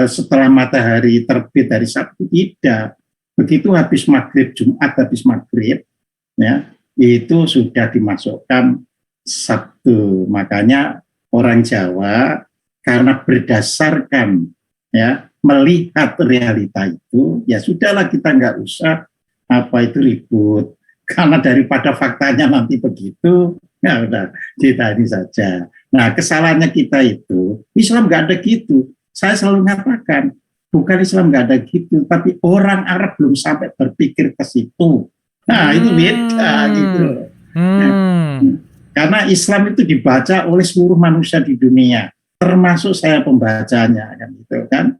setelah matahari terbit dari Sabtu, tidak. Begitu habis maghrib, Jumat habis maghrib, ya itu sudah dimasukkan Sabtu. Makanya orang Jawa karena berdasarkan ya melihat realita itu, ya sudahlah kita nggak usah apa itu ribut. Karena daripada faktanya nanti begitu, ya udah kita ini saja. Nah, kesalahannya kita itu Islam nggak ada gitu. Saya selalu mengatakan bukan Islam nggak ada gitu, tapi orang Arab belum sampai berpikir ke situ. Nah, itu beda gitu. Nah, karena Islam itu dibaca oleh seluruh manusia di dunia, termasuk saya pembacanya, kan gitu kan.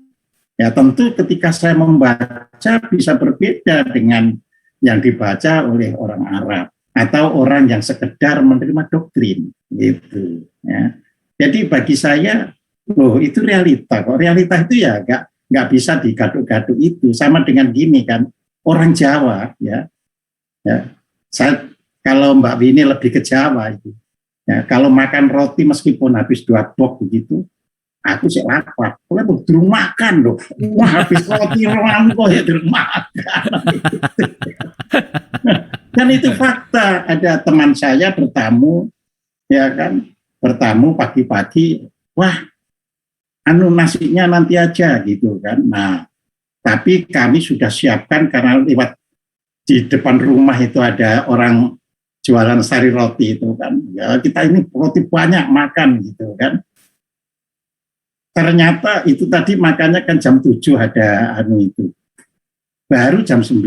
Ya tentu ketika saya membaca bisa berbeda dengan yang dibaca oleh orang Arab atau orang yang sekedar menerima doktrin gitu ya. Jadi bagi saya itu realita kok. Realita itu ya nggak bisa digaduh-gaduh itu. Sama dengan gini kan, orang Jawa ya saya kalau Mbak Winnie lebih ke Jawa itu ya, kalau makan roti meskipun habis 2 bok begitu, aku sih lapar. Kalau tuh durung makan loh. Wah, habis roti roang kok ya durung makan. Dan itu fakta. Ada teman saya bertamu, ya kan, bertamu pagi-pagi. Wah, nasinya nanti aja gitu kan. Nah, tapi kami sudah siapkan karena lewat di depan rumah itu ada orang jualan sari roti itu kan. Ya kita ini roti banyak makan gitu kan. Ternyata itu tadi makannya kan jam 7 ada itu. Baru jam 9.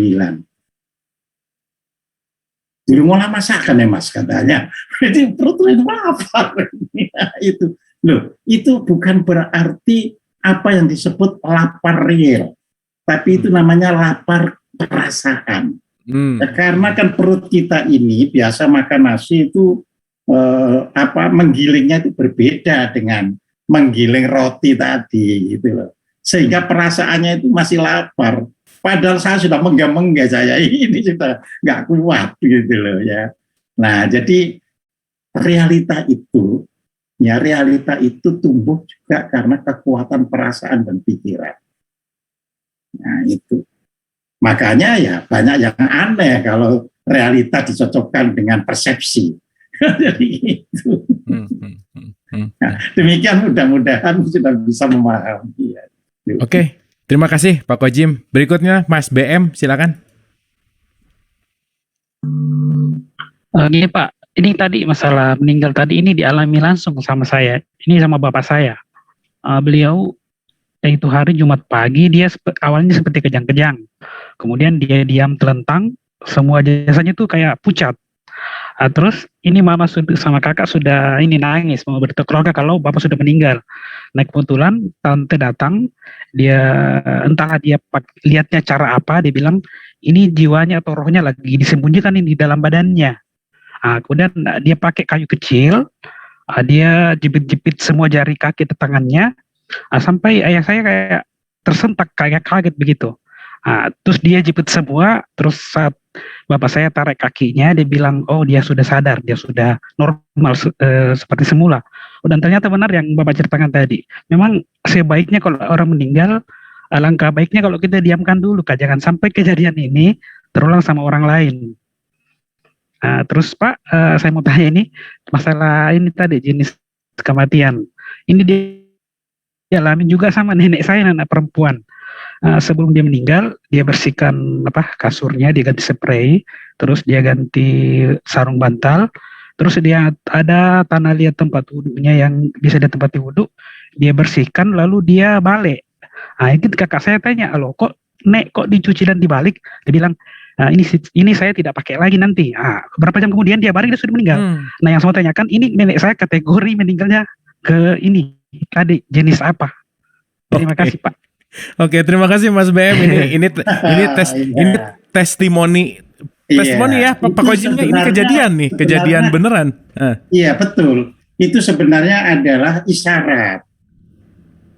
Jadi mulai masakan ya Mas katanya. Jadi perut itu apa? Itu. Loh, itu bukan berarti apa yang disebut lapar real. Tapi itu namanya lapar perasaan. Ya, karena kan perut kita ini biasa makan nasi itu menggilingnya itu berbeda dengan menggiling roti tadi gitu loh. Sehingga perasaannya itu masih lapar. Padahal saya sudah menggah-menggah saya ini sudah nggak kuat gitu loh ya. Nah, jadi realita itu tumbuh juga karena kekuatan perasaan dan pikiran. Nah, itu. Makanya ya banyak yang aneh kalau realita dicocokkan dengan persepsi. Jadi itu. Nah, demikian mudah-mudahan sudah bisa memahami. Ya. Oke, terima kasih Pak Kojim. Berikutnya Mas BM, silakan. Gini Pak, ini tadi masalah meninggal tadi ini dialami langsung sama saya. Ini sama bapak saya. Beliau itu hari Jumat pagi dia awalnya seperti kejang-kejang. Kemudian dia diam telentang, semua jasanya tuh kayak pucat. Terus ini mama sama kakak sudah ini nangis mau berita keluarga kalau bapak sudah meninggal. Nah kebetulan tante datang, dia entahlah dia lihatnya cara apa, dia bilang ini jiwanya atau rohnya lagi disembunyikan ini di dalam badannya. Kemudian dia pakai kayu kecil, dia jepit-jepit semua jari kaki dan tangannya, sampai ayah saya kayak tersentak kayak kaget begitu. Terus dia jepit semua, terus saat bapak saya tarik kakinya, dia bilang, oh dia sudah sadar, dia sudah normal seperti semula. Dan ternyata benar yang bapak ceritakan tadi. Memang sebaiknya kalau orang meninggal, alangkah baiknya kalau kita diamkan dulu, jangan sampai kejadian ini terulang sama orang lain. Terus Pak, saya mau tanya ini, masalah ini tadi jenis kematian. Ini dialami juga sama nenek saya, anak perempuan. Sebelum dia meninggal, dia bersihkan kasurnya, dia ganti spray, terus dia ganti sarung bantal, terus dia ada tanah liat tempat wudhunya yang bisa ditempati wudhu, dia bersihkan lalu dia balik. Itu kakak saya tanya, loh kok nek kok dicuci dan dibalik? Dia bilang, ini saya tidak pakai lagi nanti. Berapa jam kemudian dia balik, dia sudah meninggal. Nah yang saya tanyakan, ini nenek saya kategori meninggalnya ke ini tadi jenis apa? Terima kasih Pak. Oke, terima kasih Mas BM. Ini testimoni ya Pak Kojimnya, ini kejadian beneran. Iya, betul. Itu sebenarnya adalah isyarat.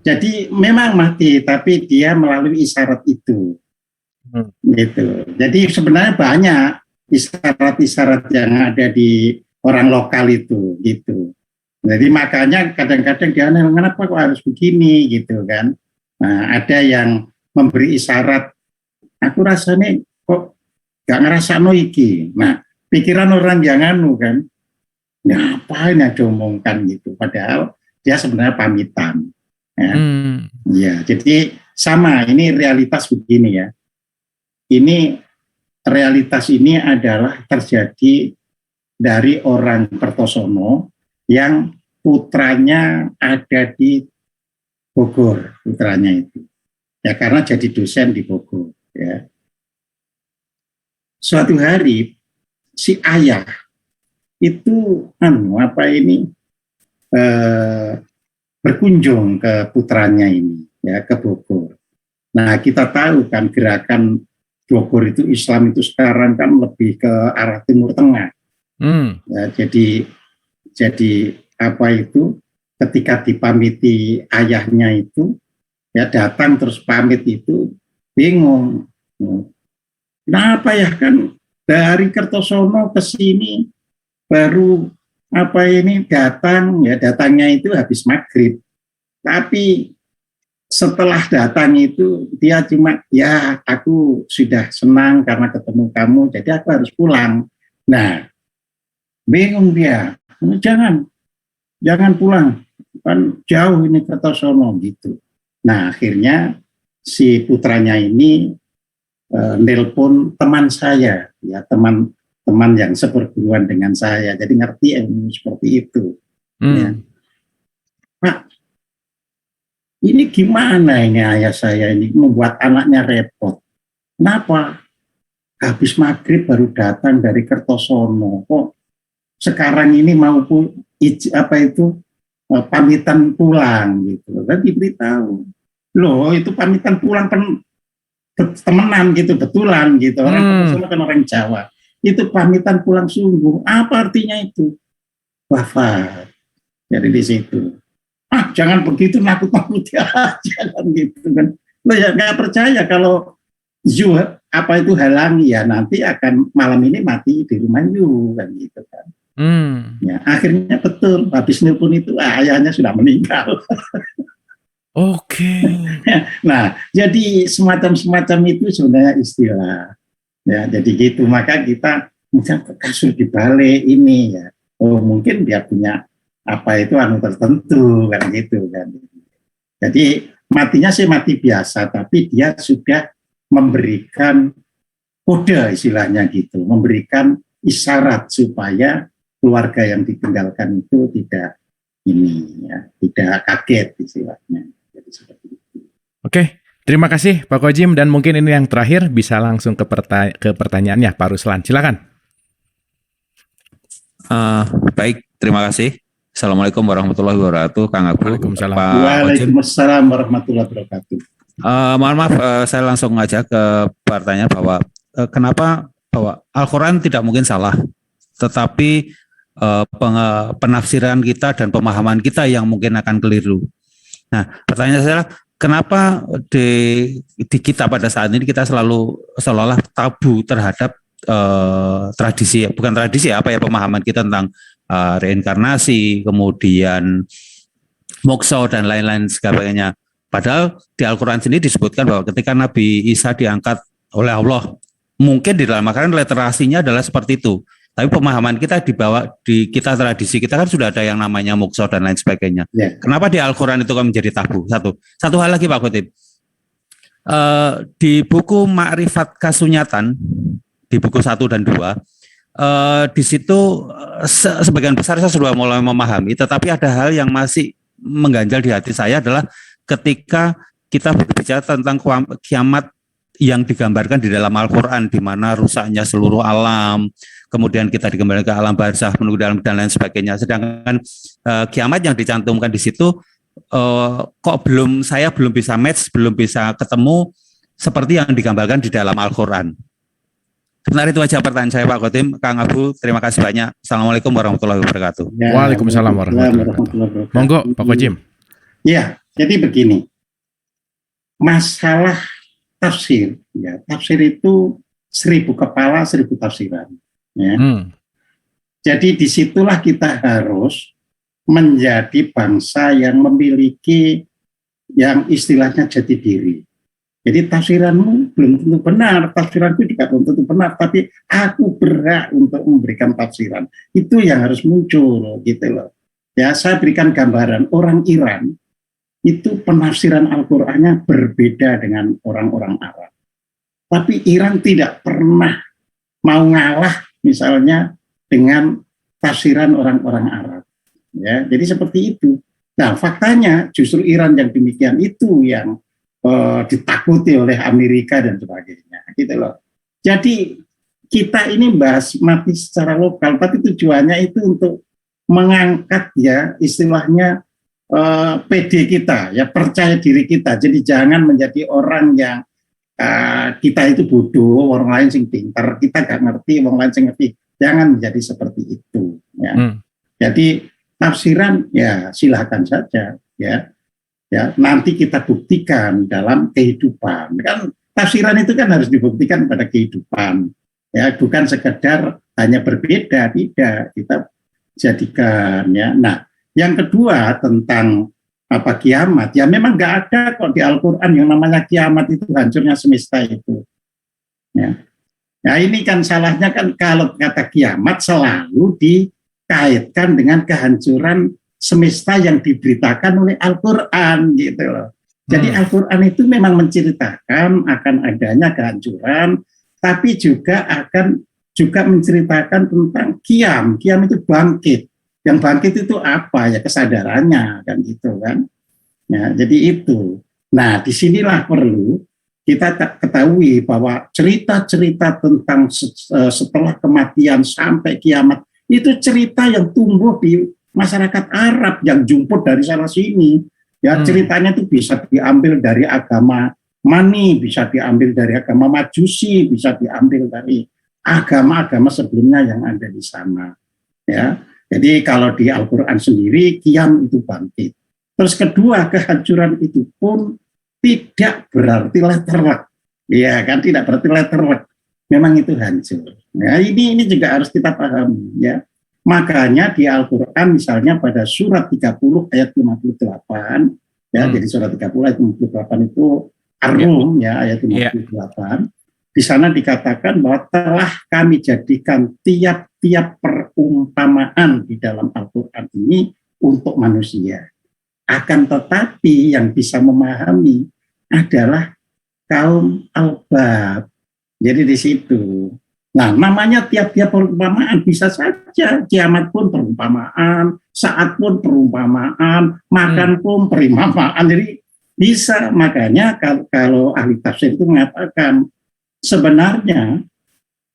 Jadi memang mati, tapi dia melalui isyarat itu. Gitu. Jadi sebenarnya banyak isyarat-isyarat yang ada di orang lokal itu, gitu. Jadi makanya kadang-kadang dia kenapa kok harus begini, gitu kan. Nah, ada yang memberi isyarat, aku rasanya kok gak ngerasa iki. Nah, pikiran orang yang kan, ngapain ya diomongkan gitu. Padahal dia sebenarnya pamitan. Ya, jadi sama, ini realitas begini ya. Ini realitas ini adalah terjadi dari orang Kertosono yang putranya ada di Bogor, putranya itu. Ya karena jadi dosen di Bogor. Ya. Suatu hari si ayah itu berkunjung ke putranya ini, ya ke Bogor. Nah kita tahu kan gerakan Bogor itu Islam itu sekarang kan lebih ke arah Timur Tengah. Ya, jadi ketika dipamiti ayahnya itu, ya datang terus pamit itu bingung. Kenapa ya kan dari Kertosono ke sini baru datangnya itu habis maghrib. Tapi setelah datang itu dia cuma ya aku sudah senang karena ketemu kamu, jadi aku harus pulang. Nah, bingung dia. Jangan pulang, kan jauh ini Kertosono gitu. Nah akhirnya si putranya ini nelpon teman saya, ya teman yang seperguruan dengan saya, jadi ngerti ilmu seperti itu. Ya. Pak, ini gimana ini ayah saya ini membuat anaknya repot. Kenapa? Habis maghrib baru datang dari Kertosono, kok sekarang ini mau pamitan pulang gitu. Dan diberitahu, loh itu pamitan pulang temenan gitu, betulan gitu. Orang Kertosono kan orang Jawa. Itu pamitan pulang sungguh. Apa artinya itu? Wafat. Jadi di situ. Jangan begitu, nakut-nakuti aja kan gitu kan. Lo ya nggak percaya kalau itu halangi ya nanti akan malam ini mati di rumah kan gitu kan. Ya, akhirnya betul habis nelpon itu ayahnya sudah meninggal. Oke. Nah, jadi semacam itu sebenarnya istilah. Ya, jadi gitu. Maka kita mungkin kasus dibalik ini ya. Oh, mungkin dia punya tertentu kan gitu kan. Jadi matinya sih mati biasa, tapi dia sudah memberikan kode istilahnya gitu, memberikan isyarat supaya keluarga yang ditinggalkan itu tidak kaget istilahnya. Jadi seperti itu. Oke, terima kasih Pak Kojim, dan mungkin ini yang terakhir bisa langsung ke pertanyaannya Pak Ruslan. Silakan. Baik, terima kasih. Assalamualaikum warahmatullahi wabarakatuh, Kang Abu. Waalaikumsalam. Waalaikumsalam warahmatullahi wabarakatuh. Mohon maaf, saya langsung ngajak ke pertanyaan bahwa kenapa bahwa Al-Quran tidak mungkin salah, tetapi penafsiran kita dan pemahaman kita yang mungkin akan keliru. Nah, pertanyaan saya adalah kenapa di kita pada saat ini kita selalu seolah-olah tabu terhadap pemahaman kita tentang reinkarnasi, kemudian moksa dan lain-lain sebagainya. Padahal di Al-Quran sendiri disebutkan bahwa ketika Nabi Isa diangkat oleh Allah, mungkin di dalam Al-Quran literasinya adalah seperti itu. Tapi pemahaman kita di kita tradisi kita kan sudah ada yang namanya moksa dan lain sebagainya. Yeah. Kenapa di Al-Quran itu kan menjadi tabu? Satu hal lagi Pak Khotib. Di buku Ma'rifat Kasunyatan, di buku 1 dan 2, di situ sebagian besar saya sudah mulai memahami, tetapi ada hal yang masih mengganjal di hati saya adalah ketika kita berbicara tentang kiamat yang digambarkan di dalam Al-Quran, di mana rusaknya seluruh alam, kemudian kita digambarkan ke alam barzakh, menunggu dalam dan lain sebagainya. Sedangkan kiamat yang dicantumkan di situ kok saya belum bisa match, belum bisa ketemu seperti yang digambarkan di dalam Al-Quran. Sebenarnya itu aja pertanyaan saya Pak Khotim. Kang Abu, terima kasih banyak. Assalamualaikum warahmatullahi wabarakatuh. Ya, Waalaikumsalam warahmatullahi wabarakatuh. Monggo Pak Kojim. Ya, jadi begini. Masalah tafsir, ya, tafsir itu 1000 kepala 1000 tafsiran. Ya. Jadi disitulah kita harus menjadi bangsa yang memiliki yang istilahnya jati diri. Jadi tafsiranmu belum tentu benar, tafsiranku juga belum tentu benar, tapi aku berhak untuk memberikan tafsiran. Itu yang harus muncul, gitu loh. Ya, saya berikan gambaran orang Iran itu penafsiran Al-Qur'annya berbeda dengan orang-orang Arab. Tapi Iran tidak pernah mau ngalah misalnya dengan tafsiran orang-orang Arab. Ya, jadi seperti itu. Nah, faktanya justru Iran yang demikian itu yang ditakuti oleh Amerika dan sebagainya, gitu loh. Jadi kita ini bahas mati secara lokal, tapi tujuannya itu untuk mengangkat ya istilahnya PD kita, ya percaya diri kita. Jadi jangan menjadi orang yang kita itu bodoh, orang lain sing pintar, kita gak ngerti, orang lain sing ngerti. Jangan menjadi seperti itu. Ya. Jadi tafsiran ya silakan saja, ya. Ya, nanti kita buktikan dalam kehidupan. Kan tafsiran itu kan harus dibuktikan pada kehidupan. Ya, bukan sekedar hanya berbeda, tidak. Kita jadikan ya. Nah, yang kedua tentang apa kiamat, ya memang nggak ada kok di Al-Qur'an yang namanya kiamat itu hancurnya semesta itu. Ya. Nah, ini kan salahnya kan kalau kata kiamat selalu dikaitkan dengan kehancuran semesta yang diberitakan oleh Al-Quran gitu loh. Jadi Al-Quran itu memang menceritakan akan adanya kehancuran, tapi juga akan menceritakan tentang kiam. Kiam itu bangkit. Yang bangkit itu apa ya, kesadarannya kan gitu kan. Ya, jadi itu. Nah, disinilah perlu kita ketahui bahwa cerita-cerita tentang setelah kematian sampai kiamat itu cerita yang tumbuh di masyarakat Arab yang jumput dari sana sini, ya ceritanya itu bisa diambil dari agama Mani, bisa diambil dari agama Majusi, bisa diambil dari agama-agama sebelumnya yang ada di sana. Ya, jadi kalau di Al-Quran sendiri, kiam itu bangkit. Terus kedua, kehancuran itu pun tidak berarti letterlek, ya kan, tidak berarti letterlek. Memang itu hancur. Nah, ini juga harus kita pahami, ya. Makanya di Al-Quran misalnya pada surat 30 ayat 58, ya, jadi surat 30 ayat 58 itu Ar-Rum, ya, ayat 58, di sana dikatakan bahwa telah kami jadikan tiap-tiap perumpamaan di dalam Al-Quran ini untuk manusia. Akan tetapi yang bisa memahami adalah kaum albab. Jadi di situ. Nah, namanya tiap-tiap perumpamaan bisa saja, kiamat pun perumpamaan, saat pun perumpamaan, makan pun perumpamaan. Jadi bisa, makanya kalau ahli tafsir itu mengatakan sebenarnya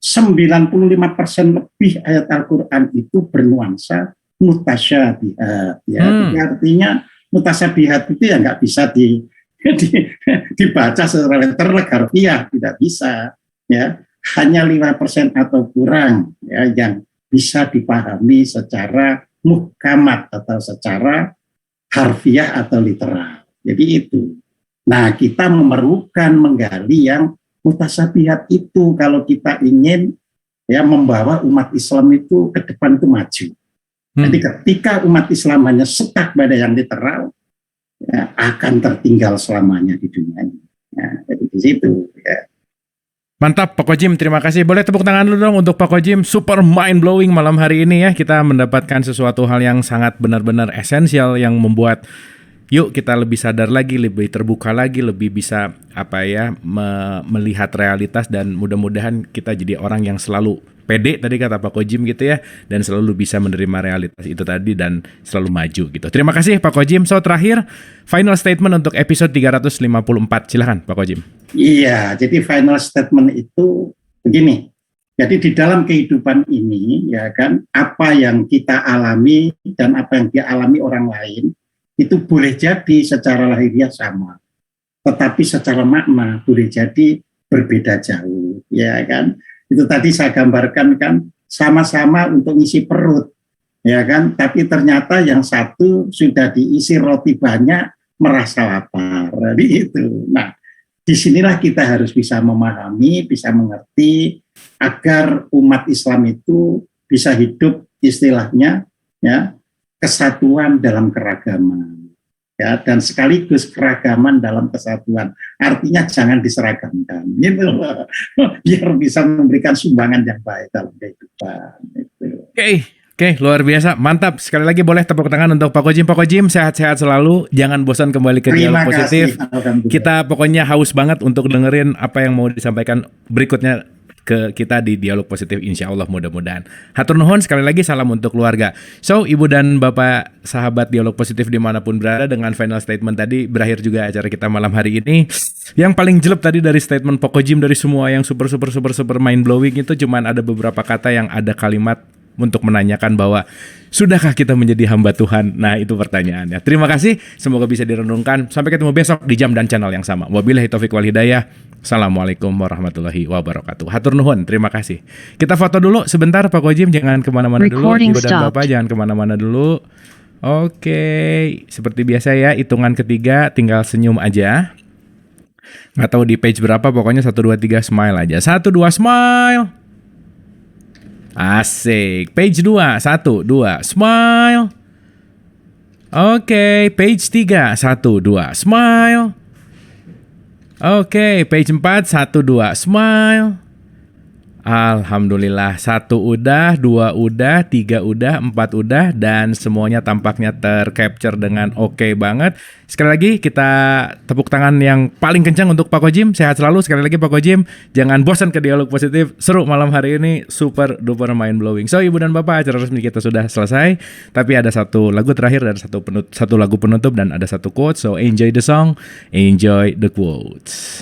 95% lebih ayat Al-Quran itu bernuansa mutasyabihat. Ya, artinya mutasyabihat itu ya nggak bisa dibaca secara letterlek harfiah, tidak bisa. Ya. Hanya 5% atau kurang ya yang bisa dipahami secara muhkamat atau secara harfiah atau literal. Jadi itu. Nah, kita memerlukan menggali yang mutasyabihat itu kalau kita ingin ya membawa umat Islam itu ke depan itu maju. Jadi ketika umat Islam hanya stuck pada yang literal, ya, akan tertinggal selamanya di dunia ini. Ya, jadi di situ. Ya. Mantap Pak Kojim, terima kasih. Boleh tepuk tangan dulu dong untuk Pak Kojim. Super mind blowing malam hari ini ya. Kita mendapatkan sesuatu hal yang sangat benar-benar esensial yang membuat yuk kita lebih sadar lagi, lebih terbuka lagi, lebih bisa melihat realitas, dan mudah-mudahan kita jadi orang yang selalu pede tadi kata Pak Kojim gitu ya, dan selalu bisa menerima realitas itu tadi dan selalu maju gitu. Terima kasih Pak Kojim. So terakhir final statement untuk episode 354. Silakan Pak Kojim. Iya, jadi final statement itu begini. Jadi di dalam kehidupan ini ya kan, apa yang kita alami dan apa yang dialami orang lain itu boleh jadi secara lahiriah sama, tetapi secara makna boleh jadi berbeda jauh, ya kan? Itu tadi saya gambarkan kan, sama-sama untuk ngisi perut, ya kan? Tapi ternyata yang satu sudah diisi roti banyak, merasa lapar, jadi itu. Nah, disinilah kita harus bisa memahami, bisa mengerti, agar umat Islam itu bisa hidup istilahnya, ya, kesatuan dalam keragaman. Ya, dan sekaligus keragaman dalam kesatuan. Artinya jangan diseragamkan, gitu loh. Biar bisa memberikan sumbangan yang baik dalam kehidupan. Gitu. Oke, luar biasa, mantap. Sekali lagi boleh tepuk tangan untuk Pak Kojim. Pak Kojim, sehat-sehat selalu. Jangan bosan kembali ke Dialog Positif. Kita pokoknya haus banget untuk dengerin apa yang mau disampaikan berikutnya ke kita di Dialog Positif, insya Allah mudah-mudahan. Hatur nuhun, sekali lagi salam untuk keluarga. So, Ibu dan Bapak sahabat Dialog Positif dimanapun berada, dengan final statement tadi berakhir juga acara kita malam hari ini. Yang paling jelek tadi dari statement Poko Jim, dari semua yang super mind blowing itu cuman ada beberapa kata yang ada kalimat untuk menanyakan bahwa sudahkah kita menjadi hamba Tuhan? Nah, itu pertanyaannya. Terima kasih, semoga bisa direnungkan. Sampai ketemu besok di jam dan channel yang sama. Wabillahi taufiq wal hidayah. Assalamualaikum warahmatullahi wabarakatuh. Hatur nuhun, terima kasih. Kita foto dulu sebentar, Pak Kojim, jangan kemana-mana dulu. Ibu dan Bapak jangan kemana-mana dulu. Oke, seperti biasa ya, hitungan ketiga tinggal senyum aja. Nggak tahu di page berapa, pokoknya 1, 2, 3 smile aja. 1, 2 smile. Asik. Page 2, 1, 2 smile. Oke, page 3, 1, 2 smile. Oke, page 4, 1, 2 smile. Alhamdulillah, 1 udah, 2 udah, 3 udah, 4 udah, dan semuanya tampaknya tercapture dengan oke banget. Sekali lagi kita tepuk tangan yang paling kencang untuk Pak Kojim. Sehat selalu sekali lagi Pak Kojim. Jangan bosan ke Dialog Positif. Seru malam hari ini, super duper mind blowing. So, Ibu dan Bapak, acara resmi kita sudah selesai. Tapi ada satu lagu terakhir dan satu lagu penutup dan ada satu quote. So, enjoy the song, enjoy the quotes.